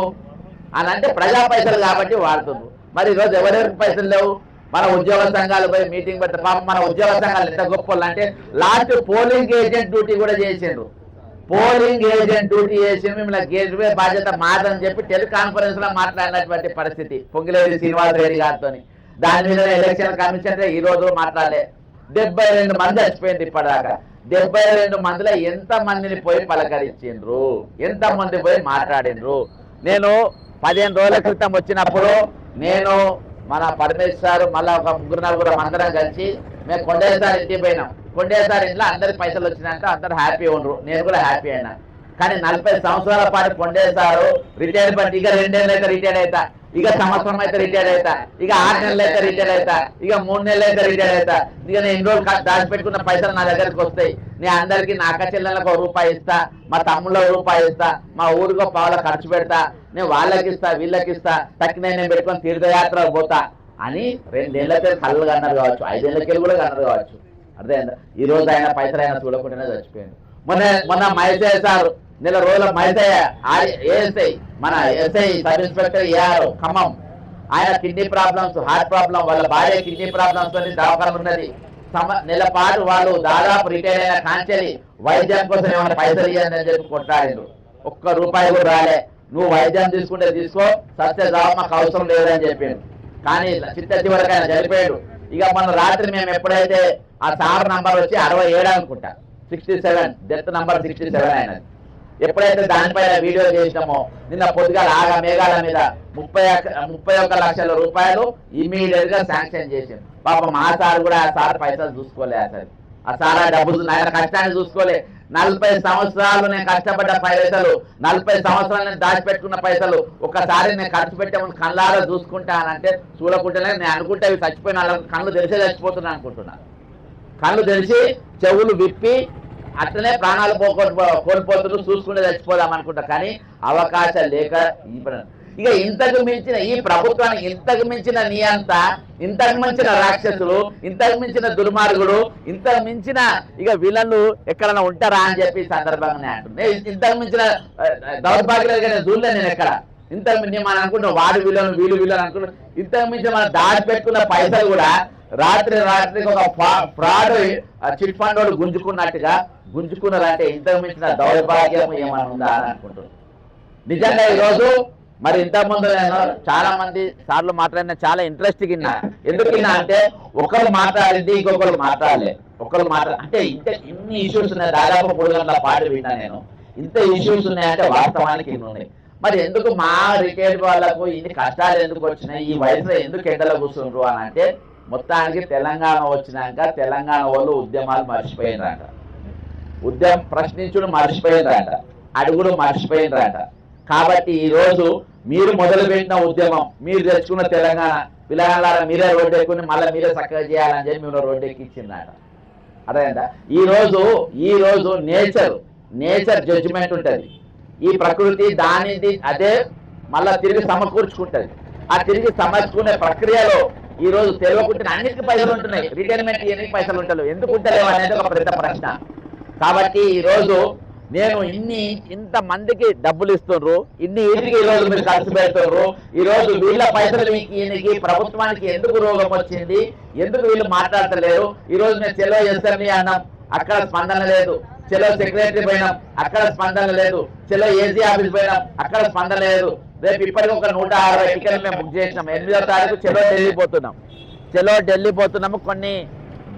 [SPEAKER 9] అని అంటే ప్రజా పైసలు కాబట్టి వాడుతున్నారు. మరి ఈరోజు ఎవరెవరికి పైసలు లేవు? మన ఉద్యోగ సంఘాలు పోయి మీటింగ్ పెడితే పాపం మన ఉద్యోగ సంఘాలు ఎంత గొప్ప అంటే లాస్ట్ పోలింగ్ ఏజెంట్ డ్యూటీ కూడా చేసిండ్రు. పోలింగ్ ఏజెంట్ డ్యూటీ చేసి మిమ్మల్ని గేట్వే బాధ్యత మాదని చెప్పి టెలికాన్ఫరెన్స్ లో మాట్లాడినటువంటి పరిస్థితి పొంగిలేటి శ్రీనివాసరెడ్డి గారితో. దాని మీద ఎలక్షన్ కమిషన్ ఈ రోజు మాట్లాడలే. 72 మంది చచ్చిపోయింది ఇప్పటిదాకా. 72 మందిలో ఎంత మందిని పోయి పలకరించిండ్రు, ఎంత మంది పోయి మాట్లాడిండ్రు? నేను 15 రోజుల క్రితం వచ్చినప్పుడు నేను మన పరమేశ్వర్ మళ్ళీ ఒక 3-4 అందరం కలిసి మేము కొండేసారి ఇంటికి పోయినాం. కొండేసారి ఇంట్లో అందరికి పైసలు వచ్చినాక అందరు హ్యాపీ ఉండరు, నేను కూడా హ్యాపీ అయినా. కానీ 40 సంవత్సరాల పాటు కొండేసారు రిటైర్మెంట్. ఇక 2 నెలలు అయితే రిటైర్ అవుతా, ఇక సంవత్సరం అయితే రిటైర్ అవుతా, ఇక 6 నెలలు అయితే రిటైర్ అవుతా, ఇక 3 నెలలు అయితే రిటైర్ అవుతా. ఇక నేను ఎన్ని రోజులు దాచిపెట్టుకున్న పైసలు నా దగ్గరికి వస్తాయి. నేను అందరికీ నా అక్క చెల్లెళ్ళకు ₹1 ఇస్తా, మా తమ్ముళ్ళకు ₹1 ఇస్తా, మా ఊరికో పావుల ఖర్చు పెడతా, నేను వాళ్ళకి ఇస్తా వీళ్ళకి ఇస్తా, తక్కిన నేను పెట్టుకొని తీర్థయాత్రలు పోతా అని 2 నెలలకే కళ్ళు కన్నారు కావచ్చు, 5 నెలలకి కూడా కన్నారు కావచ్చు. అర్థమైందా? ఈ రోజు ఆయన పైసలు అయినా చూడకుండానే చచ్చిపోయింది. మొన్న మైసయ్య సార్ నెల రోజుల మైసయ్య ఏఎస్ఐ మన SI sub inspector AR Khammam, ఆయన కిడ్నీ ప్రాబ్లమ్స్, హార్ట్ ప్రాబ్లం, వాళ్ళ భార్య కిడ్నీ ప్రాబ్లమ్స్ తోని దవాఖాన ఉన్నది. నెల పాటు వాళ్ళు దాదాపు రిటైర్ అయిన కాంచెలి వైద్యం కోసం ఏమైనా పైసలు ఇవ్వండి అని చెప్పి కొట్లాడిండు. ₹1 కూడా రాలే. నువ్వు వైద్యం తీసుకుంటే తీసుకో, సత్య జాబ్ మాకు అవసరం లేదని చెప్పిండు. కానీ చిట్ట చివరికి ఆయన చనిపోయాడు. ఇక మన రాత్రి మేము ఎప్పుడైతే ఆ సార్ నంబర్ వచ్చి 67 అనుకుంటా, 67 డెత్ నంబర్ 67 అయినది. ఎప్పుడైతే దానిపైన వీడియో చేసినామో నిన్న పొద్దుగాల ఆగా మేఘాల మీద 31 లక్షల రూపాయలు ఇమీడియట్ గా శాంక్షన్ చేసింది. పాపం ఆ సార్ కూడా ఆ సార్ పైసలు చూసుకోలే. అసలు ఆ సార్ ఆ డబ్బులు ఆయన కష్టాన్ని చూసుకోలే. 40 సంవత్సరాలు నేను కష్టపడ్డ పైసలు, 40 సంవత్సరాలు నేను దాచిపెట్టుకున్న పైసలు ఒక్కసారి నేను ఖర్చు పెట్టే ముందు కళ్ళారా చూసుకుంటానంటే చూడకుండానే నేను అనుకుంటే అవి చచ్చిపోయిన కళ్ళు తెలిసే చచ్చిపోతున్నా అనుకుంటున్నా. కళ్ళు తెలిసి చెవులు విప్పి అట్లనే ప్రాణాలు కోల్పోతున్నారు, చూసుకుంటే చచ్చిపోదాం అనుకుంటా. కానీ అవకాశం లేక ఇక ఇంతకు మించిన ఈ ప్రభుత్వానికి ఇంతకు మించిన నియంత, ఇంతకు మించిన రాక్షసులు, ఇంతకు మించిన దుర్మార్గుడు, ఇంతకు మించిన ఇక వీళ్ళను ఎక్కడైనా ఉంటారా అని చెప్పి సందర్భంగానే అంటున్నాయి. ఇంతకు మించిన దౌర్భాగ్యాలుగా నేను చూడలే. నేను ఎక్కడ ఇంతకు మించి మనం అనుకుంటున్నాం వాడు వీళ్ళను వీళ్ళు వీళ్ళని అనుకుంటున్నాం. ఇంతకు మించి మనం దాచిపెట్టుకున్న పైసలు కూడా రాత్రికి ఒక ఫ్రాడ్ చిట్ ఫండ్ వాడు గుంజుకున్నారంటే ఇంతకు మించిన దౌర్భాగ్యం ఏమైనా ఉందా అని అనుకుంటున్నాను. నిజంగా ఈరోజు మరి ఇంతకుముందు నేను చాలా మంది సార్లు మాట్లాడిన చాలా ఇంట్రెస్టింగ్ విన్నా. ఎందుకు విన్నా అంటే ఒకరు మాట్లాడింది ఇంకొకరు మాట్లాడలే. అంటే ఇన్ని ఇష్యూస్ ఉన్నాయి. దాదాపు 3 గంటల పాటు విన్నా నేను. ఇంత ఇష్యూస్ ఉన్నాయంటే వాస్తవానికి ఇన్ని ఉన్నాయి. మరి ఎందుకు మా రిటైర్డ్ వాళ్ళకు ఇన్ని కష్టాలు ఎందుకు వచ్చినాయి, ఈ వయసులో ఎందుకు ఎండలో కూర్చుండ్రు అని అంటే మొత్తానికి తెలంగాణ వచ్చినాక తెలంగాణ వాళ్ళు ఉద్యమాలు మర్చిపోయినరాట, ప్రశ్నించుడు మర్చిపోయినరాట, అడుగుడు మర్చిపోయినరాట. కాబట్టి ఈరోజు మీరు మొదలుపెట్టిన ఉద్యమం, మీరు తెచ్చుకున్న తెలంగాణ పిల్లగాళ్ళ మీరే రోడ్డు ఎక్కుని మళ్ళీ మీరే చక్కగా చేయాలని చెప్పి మీరు రోడ్డు ఎక్కించిందట. అదేందా ఈ రోజు నేచర్ జడ్జిమెంట్ ఉంటుంది. ఈ ప్రకృతి దానిది అదే మళ్ళా తిరిగి సమకూర్చుకుంటుంది. ఆ తిరిగి సమర్చుకునే ప్రక్రియలో ఈ రోజు తెలియకుంటే అన్నిటికీ పైసలు ఉంటున్నాయి. రిటైర్మెంట్ ఎన్ని పైసలు ఉంటలేవు, ఎందుకు ఉంటలేవు అనేది ఒక పెద్ద ప్రశ్న. కాబట్టి ఈరోజు నేను ఇంత మందికి డబ్బులు ఇస్తున్నారు, వీటికి ఈరోజు మీరు ఖర్చు పెడుతున్నారు. ఈరోజు వీళ్ళ పైసలు ఈయనకి ప్రభుత్వానికి ఎందుకు రోగం వచ్చింది, ఎందుకు వీళ్ళు మాట్లాడతలేరు? ఈరోజు మేము చెలో ఎస్ఎంఈ అన్నాం, అక్కడ స్పందన లేదు. చెలో సెక్రటరీ పోయినాం, అక్కడ స్పందన లేదు. చెలో ఏసీ ఆఫీస్ పోయినాం, అక్కడ స్పందన లేదు. రేపు ఇప్పటికి ఒక 160 టికెట్లు మేము బుక్ చేసినాం. 8వ తారీఖు చెలో ఢిల్లీ పోతున్నాము. కొన్ని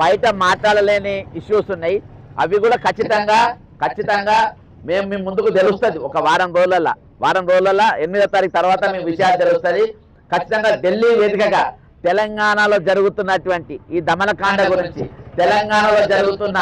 [SPEAKER 9] బయట మాట్లాడలేని ఇష్యూస్ ఉన్నాయి. అవి కూడా ఖచ్చితంగా మేము మీ ముందుకు తెలుస్తుంది. ఒక వారం రోజులలో 8వ తారీఖు తర్వాత మీ విషయాలు తెలుస్తుంది. ఖచ్చితంగా ఢిల్లీ వేదికగా తెలంగాణలో జరుగుతున్నటువంటి ఈ దమనకాండ గురించి, తెలంగాణలో జరుగుతున్న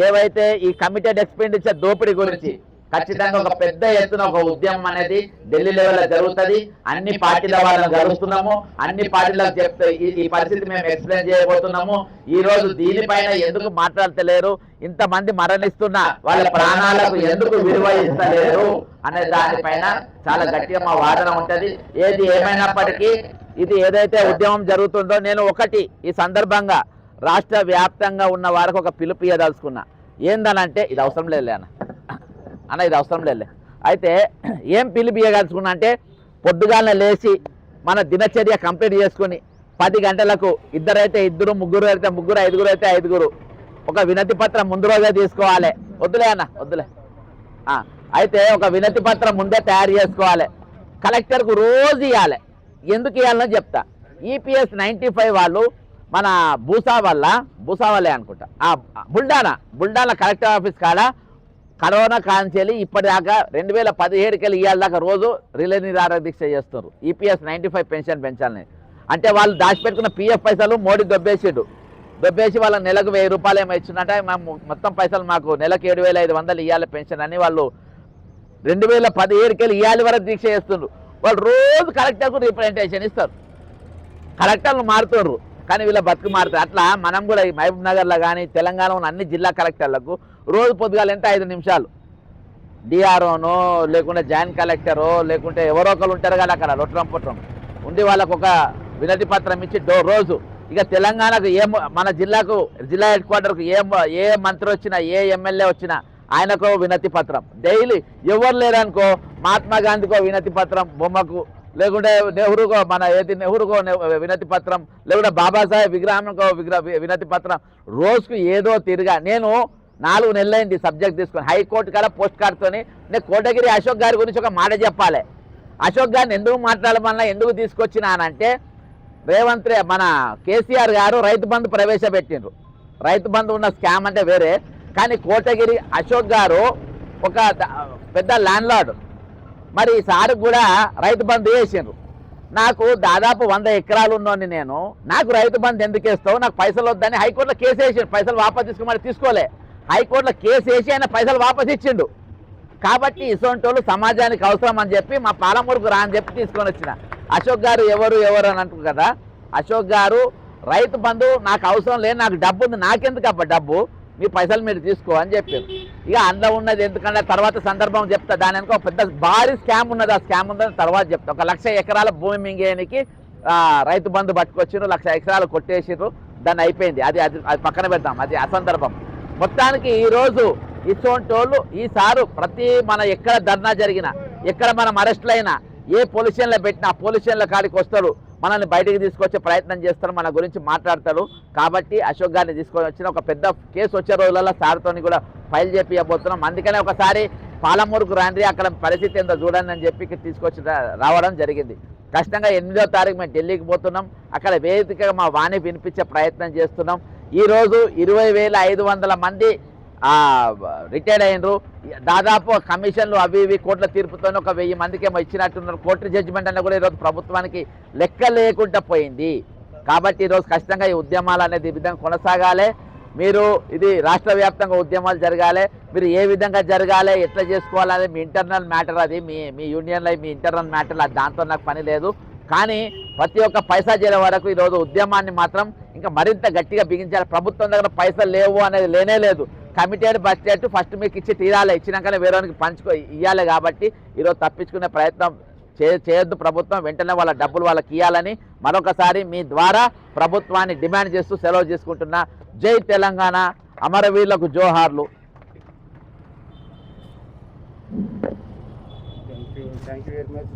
[SPEAKER 9] ఏవైతే ఈ కమిటెడ్ ఎక్స్పెండిచర్ దోపిడీ గురించి ఖచ్చితంగా ఒక పెద్ద ఎత్తున ఒక ఉద్యమం అనేది ఢిల్లీ లెవెల్లో జరుగుతుంది. అన్ని పార్టీల వాళ్ళని కలుస్తున్నాము, అన్ని పార్టీలకు చెప్తే ఈ పరిస్థితి మేము ఎక్స్ప్లెయిన్ చేయబోతున్నాము. ఈ రోజు దీనిపైన ఎందుకు మాట్లాడతలేరు, ఇంతమంది మరణిస్తున్నా వాళ్ళ ప్రాణాలకు ఎందుకు విలువ ఇస్తలేరు అనే దానిపైన చాలా గట్టిగా మా వాదన ఉంటుంది. ఏది ఏమైనప్పటికీ ఇది ఏదైతే ఉద్యమం జరుగుతుందో నేను ఈ సందర్భంగా రాష్ట్ర వ్యాప్తంగా ఉన్న వారికి ఒక పిలుపు ఇవ్వదలుచుకున్నా. ఏందనంటే ఇది అవసరం లేదులే అన్న ఇది అవసరం లేదు. అయితే ఏం పిలుపు ఇవ్వదలుచుకున్నా అంటే పొద్దుగానే లేచి మన దినచర్య కంప్లీట్ చేసుకుని 10 గంటలకు ఇద్దరైతే ఇద్దరు, ముగ్గురు అయితే ముగ్గురు, ఐదుగురు అయితే ఐదుగురు ఒక వినతి పత్రం ముందు రోజే తీసుకోవాలి. వద్దులే అన్న వద్దులే. అయితే ఒక వినతి పత్రం ముందే తయారు చేసుకోవాలి, కలెక్టర్కు రోజు ఇవ్వాలి. ఎందుకు ఇవ్వాలని చెప్తా. ఈపీఎస్ 95 వాళ్ళు మన భూసావల్లే అనుకుంటా, బుల్డానా కలెక్టర్ ఆఫీస్ కాడ కరోనా కాంచెలి ఇప్పటిదాకా 2017కి ఇవాళ దాకా రోజు రిలే నిరాహార దీక్ష చేస్తున్నారు. ఈపీఎస్ 95 పెన్షన్ పెంచాలని అంటే వాళ్ళు దాచిపెట్టుకున్న పిఎఫ్ పైసలు మోడీ దొబ్బేసి వాళ్ళ నెలకు 1000 రూపాయలు ఏమో ఇచ్చినట్ట. మొత్తం పైసలు మాకు నెలకు 7500 ఇవ్వాలి పెన్షన్ అని వాళ్ళు 2017కి ఇవాళ వరకు దీక్ష చేస్తున్నారు. వాళ్ళు రోజు కలెక్టర్కు రిప్రజెంటేషన్ ఇస్తారు, కలెక్టర్లు మారుతున్నారు కానీ వీళ్ళ బతుకు మారుతారు. అట్లా మనం కూడా ఈ మహబూబ్ నగర్లో కానీ తెలంగాణలో ఉన్న అన్ని జిల్లా కలెక్టర్లకు రోజు పొద్దుగాల ఎంత 5 నిమిషాలు డిఆర్ఓనో లేకుంటే జాయింట్ కలెక్టరో లేకుంటే ఎవరో ఒకరు ఉంటారు కదా అక్కడ లొట్రం పొట్రం ఉండి వాళ్ళకు ఒక వినతి పత్రం ఇచ్చి రోజు ఇక తెలంగాణకు మన జిల్లాకు జిల్లా హెడ్ క్వార్టర్కు ఏ మంత్రి వచ్చినా ఏ ఎమ్మెల్యే వచ్చినా ఆయనకో వినతి పత్రం డైలీ. ఎవరు లేరనుకో మహాత్మా గాంధీకో వినతి పత్రం బొమ్మకు, లేకుంటే నెహ్రూకో నెహ్రూకో వినతి పత్రం, లేకుంటే బాబాసాహెబ్ విగ్రహంకో వినతి పత్రం. రోజుకు ఏదో తిరిగా నేను 4 నెలలైంది సబ్జెక్ట్ తీసుకొని హైకోర్టు కాడ పోస్ట్ కార్డ్తోని. నేను కోటగిరి అశోక్ గారి గురించి ఒక మాట చెప్పాలి. అశోక్ గారిని ఎందుకు మాట్లాడమన్నా ఎందుకు తీసుకొచ్చినానంటే మన కేసీఆర్ గారు రైతు బంధు ప్రవేశపెట్టిండ్రు. రైతు బంధు ఉన్న స్కామ్ అంటే వేరే, కానీ కోటగిరి అశోక్ గారు ఒక పెద్ద ల్యాండ్ లార్డ్. మరి ఈసారి కూడా రైతు బంధు వేసిండ్రు. నాకు దాదాపు 100 ఎకరాలు ఉన్నోని నేను, నాకు రైతు బంధు ఎందుకు వేస్తావు, నాకు పైసలు వద్దని హైకోర్టులో కేసు వేసిండు. పైసలు వాపసు తీసుకోమని తీసుకోలే, హైకోర్టులో కేసు వేసి ఆయన పైసలు వాపసు ఇచ్చిండు. కాబట్టి ఇటువంటి వాళ్ళు సమాజానికి అవసరం అని చెప్పి మా పాలమూరుకు రా అని చెప్పి తీసుకొని వచ్చిన. అశోక్ గారు ఎవరు అని అంటారు కదా, అశోక్ గారు రైతు బంధు నాకు అవసరం లేదు, నాకు డబ్బు ఉంది, నాకెందుకు అబ్బా డబ్బు, మీ పైసలు మీరు తీసుకో అని చెప్పారు. ఇక అందులో ఉన్నది ఎందుకంటే తర్వాత సందర్భం చెప్తా. దాని వెనుక ఒక పెద్ద భారీ స్కామ్ ఉన్నది, ఆ స్కామ్ ఉందని తర్వాత చెప్తా. 1,00,000 ఎకరాల భూమి మింగేయడానికి రైతు బంధు పట్టుకొచ్చిండ్రు, 1,00,000 ఎకరాలు కొట్టేసిండ్రు, దాన్ని అయిపోయింది. అది పక్కన పెడతాం, అది అసందర్భం. మొత్తానికి ఈరోజు ఇటువంటి వాళ్ళు ఈసారి ప్రతి మన ఎక్కడ ధర్నా జరిగినా, ఎక్కడ మనం అరెస్టులైనా, ఏ పొల్యూషన్లో పెట్టినా పొల్యూషన్ల కాడికి వస్తారు, మనల్ని బయటికి తీసుకొచ్చే ప్రయత్నం చేస్తారు, మన గురించి మాట్లాడతారు. కాబట్టి అశోక్ గారిని తీసుకొని వచ్చిన ఒక పెద్ద కేసు వచ్చే రోజులలో సార్తో కూడా ఫైల్ చేపియబోతున్నాం. అందుకనే ఒకసారి పాలమూరుకు రాండ్రి, అక్కడ పరిస్థితి ఏందో చూడండి అని చెప్పి తీసుకొచ్చి రావడం జరిగింది. ఖచ్చితంగా 8వ తారీఖు మేము ఢిల్లీకి పోతున్నాం. అక్కడ వేదికగా మా వాణి వినిపించే ప్రయత్నం చేస్తున్నాం. ఈరోజు 20,500 మంది రిటైర్డ్ అయినరు. దాదాపు కమిషన్లు అవి ఇవి కోర్టుల తీర్పుతో ఒక 1000 మందికి ఏమో ఇచ్చినట్టున్నారు. కోర్టు జడ్జిమెంట్ అన్న కూడా ఈరోజు ప్రభుత్వానికి లెక్క లేకుండా పోయింది. కాబట్టి ఈరోజు ఖచ్చితంగా ఈ ఉద్యమాలు అనేది ఈ విధంగా కొనసాగాలి. మీరు ఇది రాష్ట్ర వ్యాప్తంగా ఉద్యమాలు జరగాలి. మీరు ఏ విధంగా జరగాలి, ఎట్లా చేసుకోవాలనేది మీ ఇంటర్నల్ మ్యాటర్, అది మీ యూనియన్లో మీ ఇంటర్నల్ మ్యాటర్, అది దాంతో నాకు పని లేదు. కానీ ప్రతి ఒక్క పైసా చేరే వరకు ఈరోజు ఉద్యమాన్ని మాత్రం ఇంకా మరింత గట్టిగా బిగించాలి. ప్రభుత్వం దగ్గర పైసలు లేవు అనేది లేనే లేదు. కమిటెడ్ బడ్జెట్ ఫస్ట్ మీకు ఇచ్చి తీరాలి, ఇచ్చినాకనే వేరేవానికి ఇవ్వాలి. కాబట్టి ఈరోజు తప్పించుకునే ప్రయత్నం చేయొద్దు. ప్రభుత్వం వెంటనే వాళ్ళ డబ్బులు వాళ్ళకి ఇవ్వాలని మరొకసారి మీ ద్వారా ప్రభుత్వాన్ని డిమాండ్ చేస్తూ సెలవు చేసుకుంటున్నా. జై తెలంగాణ, అమరవీరులకు జోహార్లు.
[SPEAKER 1] Thank you very much.